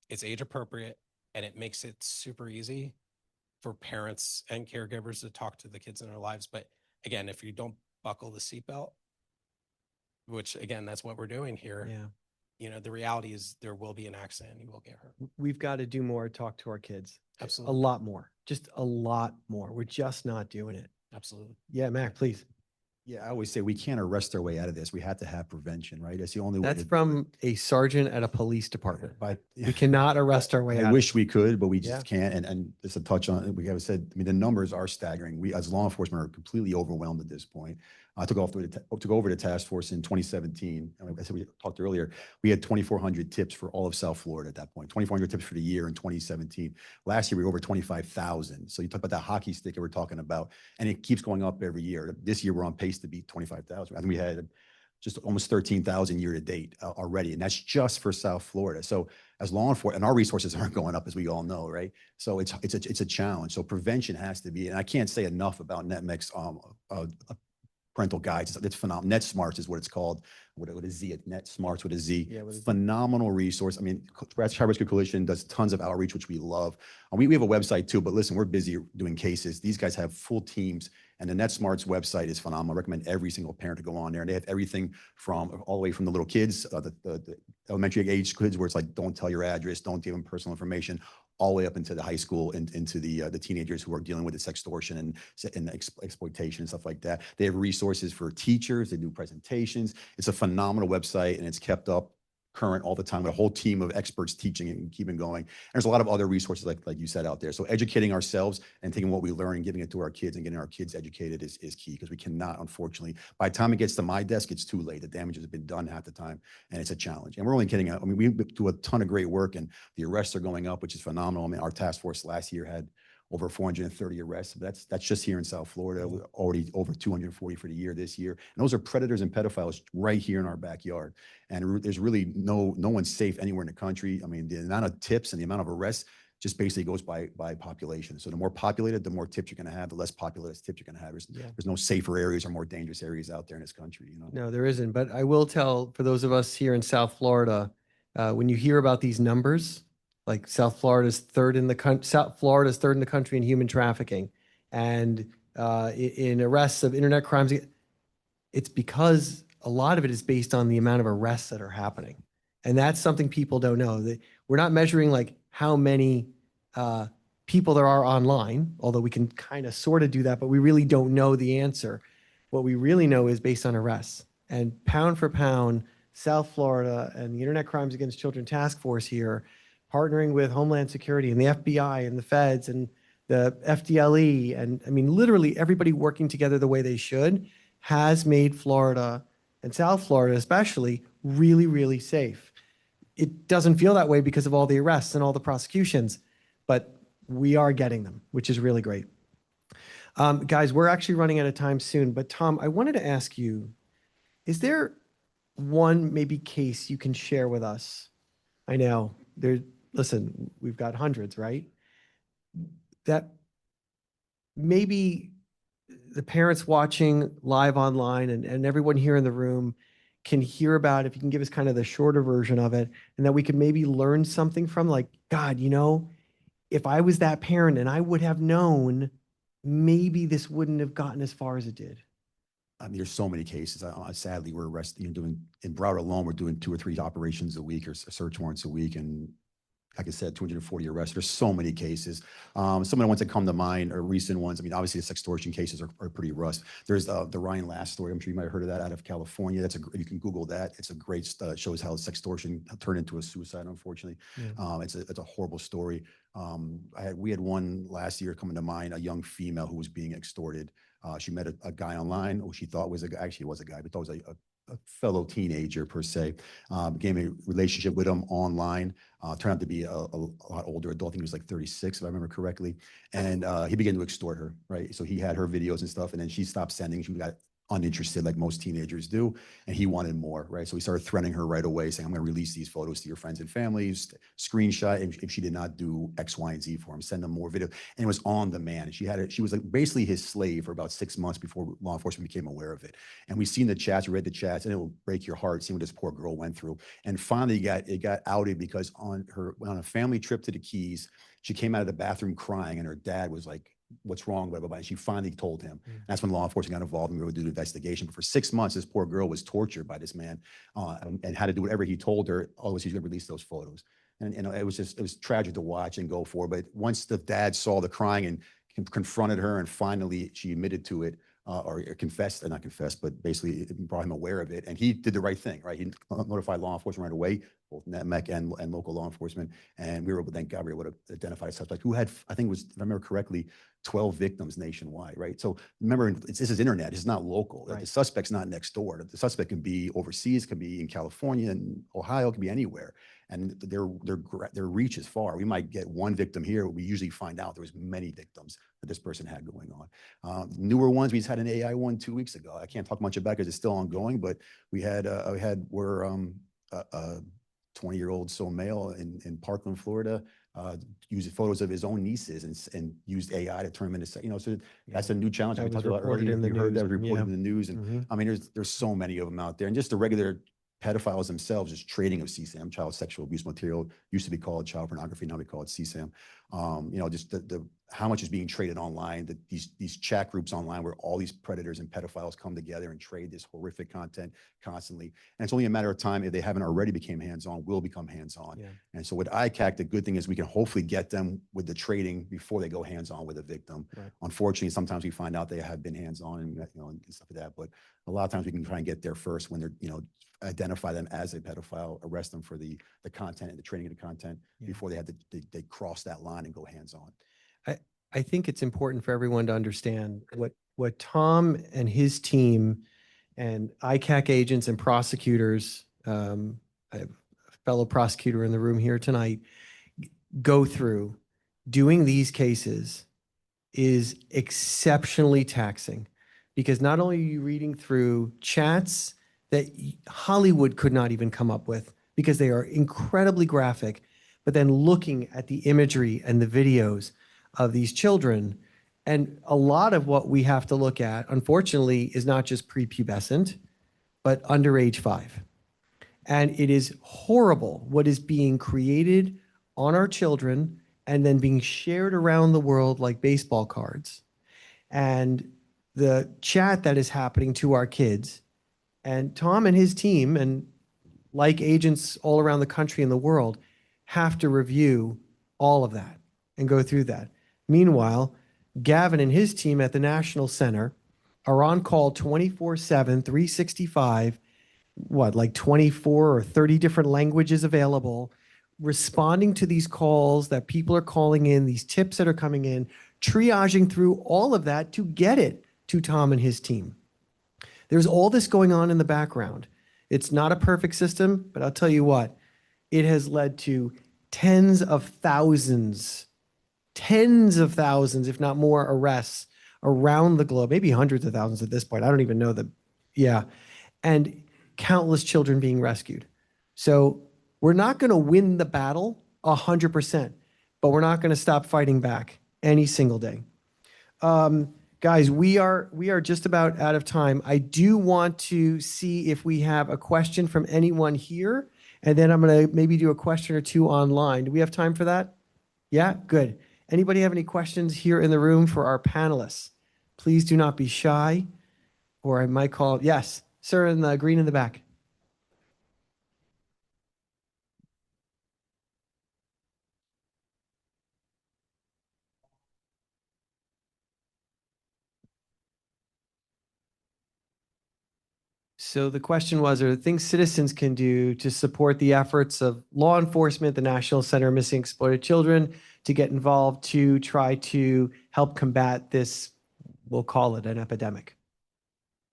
it's age appropriate and it makes it super easy for parents and caregivers to talk to the kids in their lives. But again, if you don't buckle the seatbelt, which again, that's what we're doing here. Yeah. You know, the reality is there will be an accident. You will get hurt. We've got to do more, talk to our kids. Absolutely. A lot more, just a lot more. We're just not doing it. Absolutely. Yeah, Mac, please. Yeah, I always say we can't arrest our way out of this. We have to have prevention, right? That's the only way. That's from a sergeant at a police department. But We cannot arrest our way I out. wish we could, but we Yeah. just can't. And just to touch on it, we have said, I mean, the numbers are staggering. We as law enforcement are completely overwhelmed at this point. I took over the task force in 2017. And I said, we talked earlier, we had 2,400 tips for all of South Florida at that point, 2,400 tips for the year in 2017. Last year, we were over 25,000. So you talk about that hockey stick that we're talking about, and it keeps going up every year. This year, we're on pace to beat 25,000. I think we had just almost 13,000 year to date already. And that's just for South Florida. So as law enforcement, and our resources aren't going up, as we all know, right? So it's a challenge. So prevention has to be, and I can't say enough about NCMEC's parental guides. It's phenomenal. Net Smarts is what it's called. With a Z, Net Smarts with a Z. Yeah, with a Z. Phenomenal resource. I mean, Child Rescue Coalition does tons of outreach, which we love. We have a website too, but listen, we're busy doing cases. These guys have full teams, and the Net Smarts website is phenomenal. I recommend every single parent to go on there. And they have everything from all the way from the little kids, the elementary age kids, where it's like, don't tell your address, don't give them personal information, all the way up into the high school and into the teenagers who are dealing with the sextortion and exploitation and stuff like that. They have resources for teachers. They do presentations. It's a phenomenal website, and it's kept up current all the time with a whole team of experts teaching it and keeping going. And there's a lot of other resources like you said out there. So educating ourselves and taking what we learn and giving it to our kids and getting our kids educated is key, because we cannot, unfortunately, by the time it gets to my desk, it's too late. The damage has been done half the time, and it's a challenge. And we're only kidding. I mean, we do a ton of great work, and the arrests are going up, which is phenomenal. I mean, our task force last year had over 430 arrests. That's just here in South Florida. We're already over 240 for the year this year. And those are predators and pedophiles right here in our backyard. And there's really no one's safe anywhere in the country. I mean, the amount of tips and the amount of arrests just basically goes by population. So the more populated, the more tips you're going to have. The less populated tips you're going to have. There's no safer areas or more dangerous areas out there in this country. You know? No, there isn't. But I will tell, for those of us here in South Florida, when you hear about these numbers, like South Florida's third in the country in human trafficking, and in arrests of internet crimes, it's because a lot of it is based on the amount of arrests that are happening. And that's something people don't know. That we're not measuring like how many people there are online, although we can kind of sort of do that, but we really don't know the answer. What we really know is based on arrests. And pound for pound, South Florida and the Internet Crimes Against Children Task Force here, partnering with Homeland Security and the FBI and the feds and the FDLE, and I mean, literally everybody working together the way they should, has made Florida, and South Florida especially, really, really safe. It doesn't feel that way because of all the arrests and all the prosecutions, but we are getting them, which is really great. Guys, we're actually running out of time soon, but Tom, I wanted to ask you, is there one maybe case you can share with us? I know listen, we've got hundreds, right? That maybe the parents watching live online and everyone here in the room can hear about, if you can give us kind of the shorter version of it, and that we could maybe learn something from, like, God, you know, if I was that parent and I would have known, maybe this wouldn't have gotten as far as it did. I mean, there's so many cases. Sadly, we're arresting, doing in Broward alone, we're doing 2 or 3 operations a week or search warrants a week. And like I said, 240 arrests. There's so many cases. Some of the ones that come to mind are recent ones. I mean, obviously the sextortion cases are pretty rough. There's the Ryan Last story. I'm sure you might have heard of that, out of California. You can Google that. It's a great, shows how sextortion turned into a suicide, unfortunately. Yeah. It's a horrible story. We had one last year coming to mind, a young female who was being extorted. She met a guy online who she thought was a guy. Actually, it was a guy, but thought was a fellow teenager per se. Began a relationship with him online. Turned out to be a lot older adult. I think he was like 36, if I remember correctly. And he began to extort her, right? So he had her videos and stuff, and then she stopped sending. She got uninterested, like most teenagers do, and he wanted more, right? So he started threatening her right away, saying, I'm going to release these photos to your friends and families, screenshot if she did not do X, Y, and Z for him, send them more video. And it was on demand. She was like basically his slave for about 6 months before law enforcement became aware of it. And we've seen the chats, we read the chats, and it will break your heart seeing what this poor girl went through. And finally it got outed because on a family trip to the Keys, she came out of the bathroom crying, and her dad was like, what's wrong, blah, blah, blah. And she finally told him. That's when law enforcement got involved and we were able to do the investigation. But for 6 months, this poor girl was tortured by this man and had to do whatever he told her. Otherwise, he's going to release those photos. And it was tragic to watch and go for. But once the dad saw the crying and confronted her, and finally she admitted to it, or confessed, not confessed, but basically brought him aware of it. And he did the right thing, right? He notified law enforcement right away, both NCMEC and local law enforcement. And we were able, thank God, we were able to identify a suspect who had, I think it was, if I remember correctly, 12 victims nationwide, right? So remember, this is internet, it's not local. Right. The suspect's not next door. The suspect can be overseas, can be in California and Ohio, can be anywhere. And their reach is far. We might get one victim here. We usually find out there was many victims that this person had going on. Newer ones, we just had an AI one 2 weeks ago. I can't talk much about it because it's still ongoing, but we had a 20-year-old male in Parkland, Florida, used photos of his own nieces and used AI to turn them into, so that's a new challenge. That We was talked about reported earlier. in the You heard that news. reported Yeah. in the news. And Mhm. I mean, there's so many of them out there. And just the regular pedophiles themselves, just trading of CSAM, child sexual abuse material, used to be called child pornography, now we call it CSAM. Just the how much is being traded online, these chat groups online where all these predators and pedophiles come together and trade this horrific content constantly. And it's only a matter of time, if they haven't already became hands-on, will become hands-on. Yeah. And so with ICAC, the good thing is we can hopefully get them with the trading before they go hands-on with a victim. Right. Unfortunately, sometimes we find out they have been hands-on and, and stuff like that. But a lot of times we can try and get there first when they're, identify them as a pedophile, arrest them for the content and the training of the content before they cross that line and go hands-on. I think it's important for everyone to understand what Tom and his team and ICAC agents and prosecutors, I have a fellow prosecutor in the room here tonight, go through. Doing these cases is exceptionally taxing, because not only are you reading through chats that Hollywood could not even come up with because they are incredibly graphic, but then looking at the imagery and the videos of these children. And a lot of what we have to look at, unfortunately, is not just prepubescent, but under age 5. And it is horrible what is being created on our children and then being shared around the world like baseball cards. And the chat that is happening to our kids, and Tom and his team, and like agents all around the country and the world, have to review all of that and go through that. Meanwhile, Gavin and his team at the National Center are on call 24/7, 365, like 24 or 30 different languages available, responding to these calls that people are calling in, these tips that are coming in, triaging through all of that to get it to Tom and his team. There's all this going on in the background. It's not a perfect system, but I'll tell you what, it has led to tens of thousands, if not more, arrests around the globe, maybe hundreds of thousands at this point. I don't even know and countless children being rescued. So we're not going to win the battle 100%, but we're not going to stop fighting back any single day. Guys, we are just about out of time. I do want to see if we have a question from anyone here, and then I'm going to maybe do a question or two online. Do we have time for that? Yeah, good. Anybody have any questions here in the room for our panelists? Please do not be shy, or I might call. Yes, sir, in the green in the back. So the question was, are there things citizens can do to support the efforts of law enforcement, the National Center of Missing Exploited Children, to get involved to try to help combat this, we'll call it an epidemic?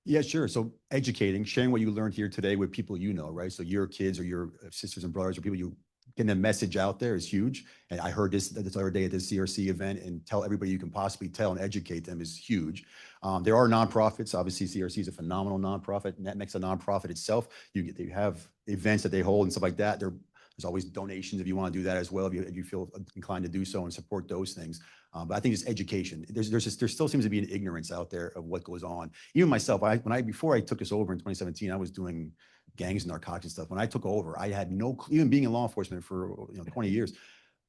Yeah, sure. So educating, sharing what you learned here today with people right? So your kids or your sisters and brothers or people getting a message out there is huge. And I heard this other day at this CRC event, and tell everybody you can possibly tell and educate them is huge. There are nonprofits. Obviously, CRC is a phenomenal nonprofit. NetMEC's a nonprofit itself. You have events that they hold and stuff like that. There's always donations if you want to do that as well, if you feel inclined to do so and support those things. But I think it's education. There still seems to be an ignorance out there of what goes on. Even myself, before I took this over in 2017, I was doing gangs and narcotics and stuff. When I took over, I had no clue, even being in law enforcement for 20 years,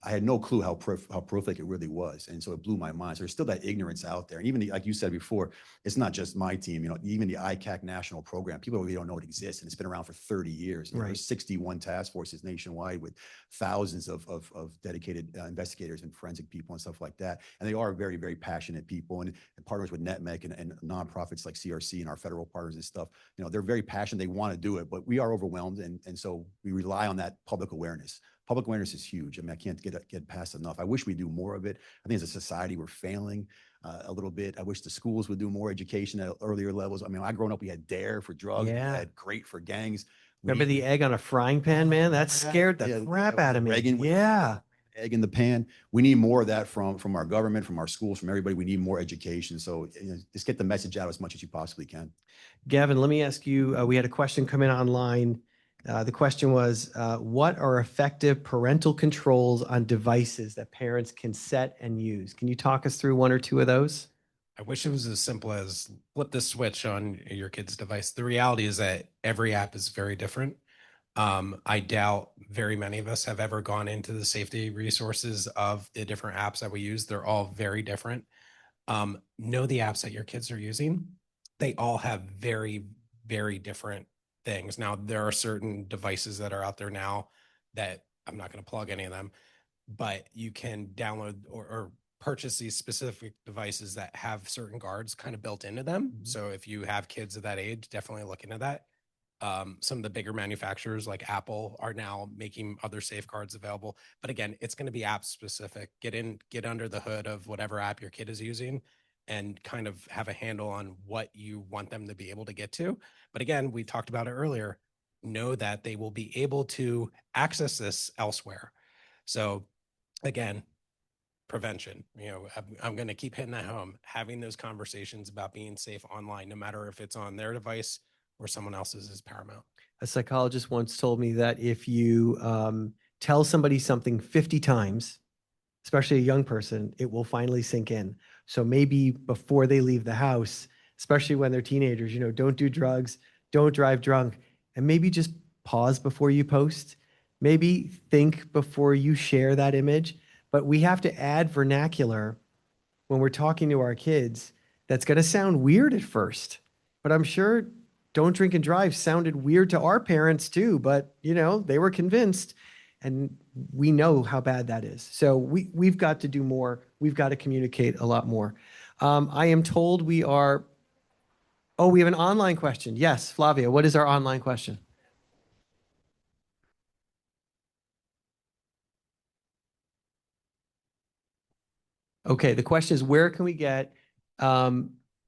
I had no clue how prolific it really was. And so it blew my mind. So there's still that ignorance out there. And even like you said before, it's not just my team, even the ICAC national program, people really don't know it exists. And it's been around for 30 years. Right. There's 61 task forces nationwide with thousands of dedicated investigators and forensic people and stuff like that. And they are very, very passionate people, and partners with NetMEC and nonprofits like CRC and our federal partners and stuff. They're very passionate. They want to do it, but we are overwhelmed. And so we rely on that public awareness. public awareness is huge. I mean, I can't get past enough. I wish we do more of it. I think as a society, we're failing a little bit. I wish the schools would do more education at earlier levels. I mean, when I growing up, we had DARE for drugs. Yeah. We had GREAT for gangs. Remember the egg on a frying pan, man? That scared the Yeah, crap that was out of me. Reagan with Yeah. egg in the pan. We need more of that from our government, from our schools, from everybody. We need more education. So just get the message out as much as you possibly can. Gavin, let me ask you, we had a question come in online. The question was, what are effective parental controls on devices that parents can set and use? Can you talk us through one or two of those? I wish it was as simple as flip the switch on your kid's device. The reality is that every app is very different. I doubt very many of us have ever gone into the safety resources of the different apps that we use. They're all very different. Know the apps that your kids are using. They all have very, very different things. Now, there are certain devices that are out there now that I'm not going to plug any of them, but you can download or purchase these specific devices that have certain guards kind of built into them. So if you have kids of that age, definitely look into that. Some of the bigger manufacturers like Apple are now making other safeguards available. But again, it's going to be app specific. Get under the hood of whatever app your kid is using and kind of have a handle on what you want them to be able to get to. But again, we talked about it earlier. Know that they will be able to access this elsewhere. So again, prevention, I'm going to keep hitting that home, having those conversations about being safe online, no matter if it's on their device or someone else's, is paramount. A psychologist once told me that if you tell somebody something 50 times, especially a young person, it will finally sink in. So maybe before they leave the house, especially when they're teenagers, don't do drugs, don't drive drunk, and maybe just pause before you post. Maybe think before you share that image. But we have to add vernacular when we're talking to our kids that's going to sound weird at first. But I'm sure don't drink and drive sounded weird to our parents too, but they were convinced, and we know how bad that is. So we've got to do more. We've got to communicate a lot more. I am told we have an online question. Yes, Flavia, what is our online question? Okay, the question is, where can we get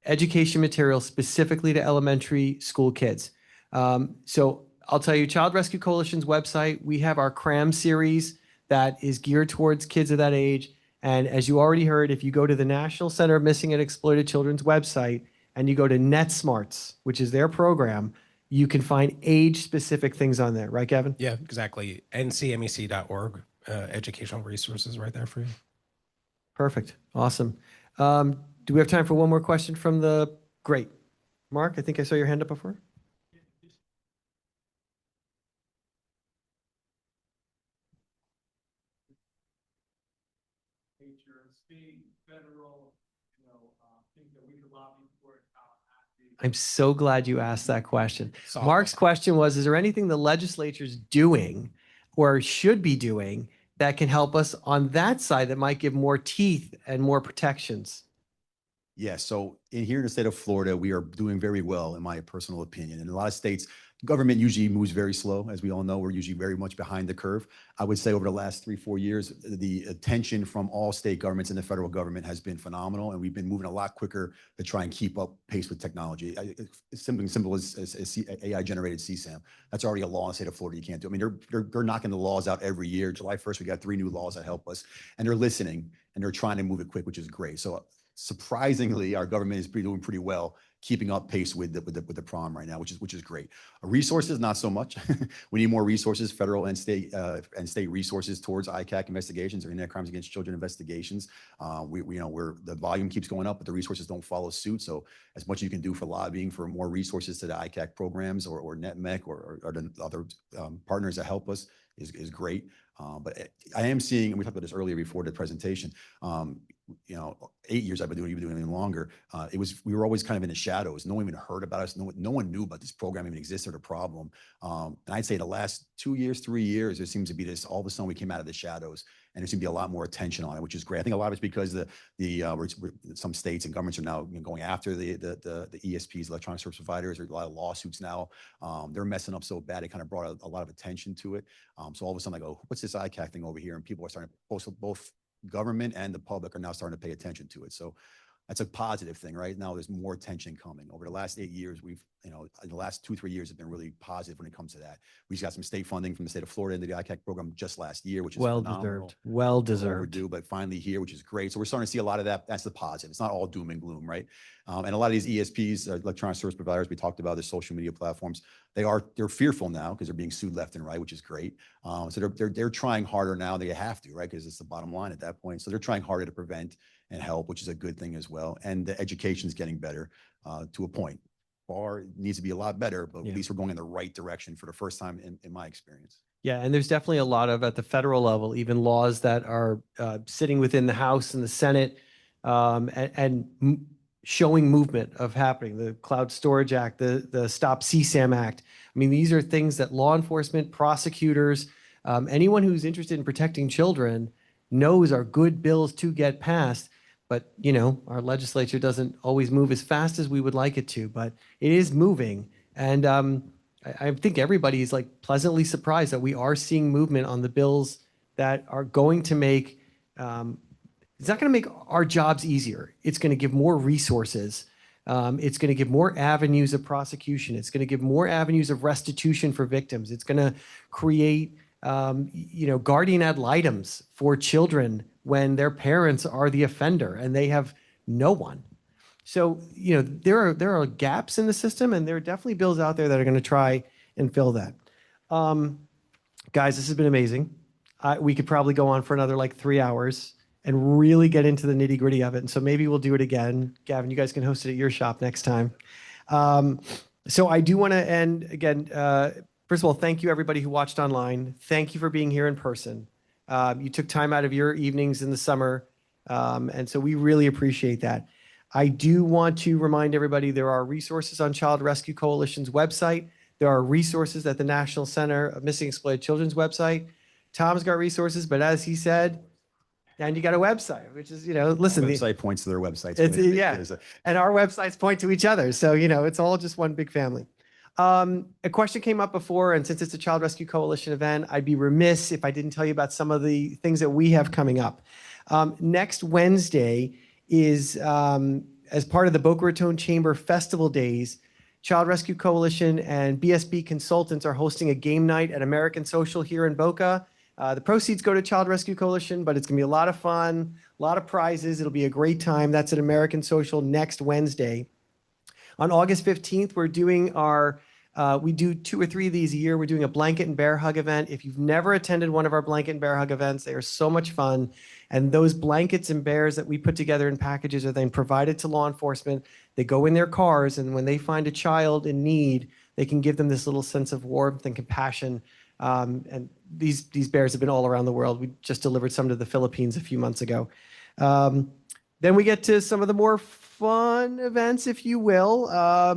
education material specifically to elementary school kids? So I'll tell you, Child Rescue Coalition's website, we have our CRAM series that is geared towards kids of that age. And as you already heard, if you go to the National Center of Missing and Exploited Children's website and you go to NetSmarts, which is their program, you can find age-specific things on there. Right, Gavin? Yeah, exactly. ncmec.org, educational resources right there for you. Perfect. Awesome. Do we have time for one more question from the... Great. Mark, I think I saw your hand up before. State, federal, things that we could lobby for. I'm so glad you asked that question. Mark's question was, is there anything the legislature's doing or should be doing that can help us on that side that might give more teeth and more protections? Yeah, so here in the state of Florida, we are doing very well, in my personal opinion. In a lot of states, government usually moves very slow. As we all know, we're usually very much behind the curve. I would say over the last 3-4 years, the attention from all state governments and the federal government has been phenomenal, and we've been moving a lot quicker to try and keep up pace with technology. It's something simple as AI-generated CSAM. That's already a law in the state of Florida. You can't do. I mean, they're knocking the laws out every year. July 1st, we got 3 new laws that help us, and they're listening and they're trying to move it quick, which is great. So surprisingly, our government is doing pretty well, keeping up pace with the problem right now, which is great. Resources, not so much. We need more resources, federal and state resources towards ICAC investigations or internet crimes against children investigations. The volume keeps going up, but the resources don't follow suit. So as much as you can do for lobbying for more resources to the ICAC programs or NetMec or the other partners that help us is great. But I am seeing, and we talked about this earlier before the presentation, 8 years I've been doing, even doing it longer. We were always kind of in the shadows. No one even heard about us. No one knew about this program even existed or problem. And I'd say the last 2 years, 3 years, there seems to be this, all of a sudden we came out of the shadows and there's going to be a lot more attention on it, which is great. I think a lot of it's because some states and governments are now going after the ESPs, electronic service providers. There's a lot of lawsuits now. They're messing up so bad, it kind of brought a lot of attention to it. So all of a sudden I go, what's this ICAC thing over here? And people are starting to, both government and the public are now starting to pay attention to it. So that's a positive thing, right? Now there's more attention coming. Over the last 8 years, the last 2-3 years have been really positive when it comes to that. We just got some state funding from the state of Florida into the ICAC program just last year, which is Well phenomenal. deserved. Well deserved. Overdue, but finally here, which is great. So we're starting to see a lot of that. That's the positive. It's not all doom and gloom, right? And a lot of these ESPs, electronic service providers, we talked about the social media platforms. They're fearful now because they're being sued left and right, which is great. So they're trying harder now. They have to, right? Because it's the bottom line at that point. So they're trying harder to prevent and help, which is a good thing as well. And the education is getting better to a point. Bar needs to be a lot better, but Yeah. at least we're going in the right direction for the first time in my experience. Yeah, and there's definitely a lot of, at the federal level, even laws that are sitting within the House and the Senate and showing movement of happening. The Cloud Storage Act, the Stop CSAM Act. I mean, these are things that law enforcement, prosecutors, anyone who's interested in protecting children knows are good bills to get passed. But, our legislature doesn't always move as fast as we would like it to, but it is moving. And I think everybody is like pleasantly surprised that we are seeing movement on the bills that are going to make, it's not going to make our jobs easier. It's going to give more resources. It's going to give more avenues of prosecution. It's going to give more avenues of restitution for victims. It's going to create, guardian ad litems for children when their parents are the offender and they have no one. So, there are gaps in the system, and there are definitely bills out there that are going to try and fill that. Guys, this has been amazing. We could probably go on for another 3 hours and really get into the nitty gritty of it. And so maybe we'll do it again. Gavin, you guys can host it at your shop next time. So I do want to end again. First of all, thank you everybody who watched online. Thank you for being here in person. You took time out of your evenings in the summer. And so we really appreciate that. I do want to remind everybody there are resources on Child Rescue Coalition's website. There are resources at the National Center of Missing and Exploited Children's website. Tom's got resources, but as he said, and you got a website, which is, listen. The website points to their websites. Yeah. And our websites point to each other. So, it's all just one big family. A question came up before, and since it's a Child Rescue Coalition event, I'd be remiss if I didn't tell you about some of the things that we have coming up. Next Wednesday is, as part of the Boca Raton Chamber Festival Days, Child Rescue Coalition and BSB Consultants are hosting a game night at American Social here in Boca. The proceeds go to Child Rescue Coalition, but it's going to be a lot of fun, a lot of prizes. It'll be a great time. That's at American Social next Wednesday. On August 15th, we're doing we do 2 or 3 of these a year. We're doing a blanket and bear hug event. If you've never attended one of our blanket and bear hug events, they are so much fun. And those blankets and bears that we put together in packages are then provided to law enforcement. They go in their cars, and when they find a child in need, they can give them this little sense of warmth and compassion. And these bears have been all around the world. We just delivered some to the Philippines a few months ago. Then we get to some of the more fun events, if you will.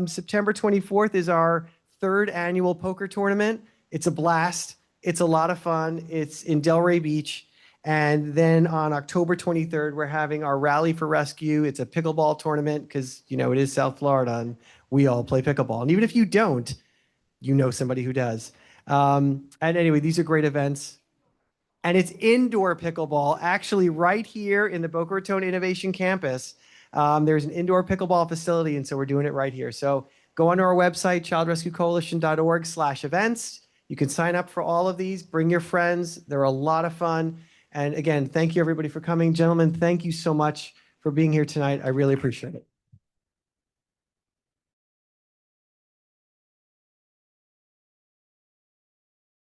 September 24th is our 3rd annual poker tournament. It's a blast. It's a lot of fun. It's in Delray Beach. And then on October 23rd, we're having our Rally for Rescue. It's a pickleball tournament because, it is South Florida and we all play pickleball. And even if you don't, you know somebody who does. And anyway, these are great events. And it's indoor pickleball, actually right here in the Boca Raton Innovation Campus. There's an indoor pickleball facility, and so we're doing it right here. So go onto our website, childrescuecoalition.org/events. You can sign up for all of these. Bring your friends. They're a lot of fun. And again, thank you everybody for coming. Gentlemen, thank you so much for being here tonight. I really appreciate it.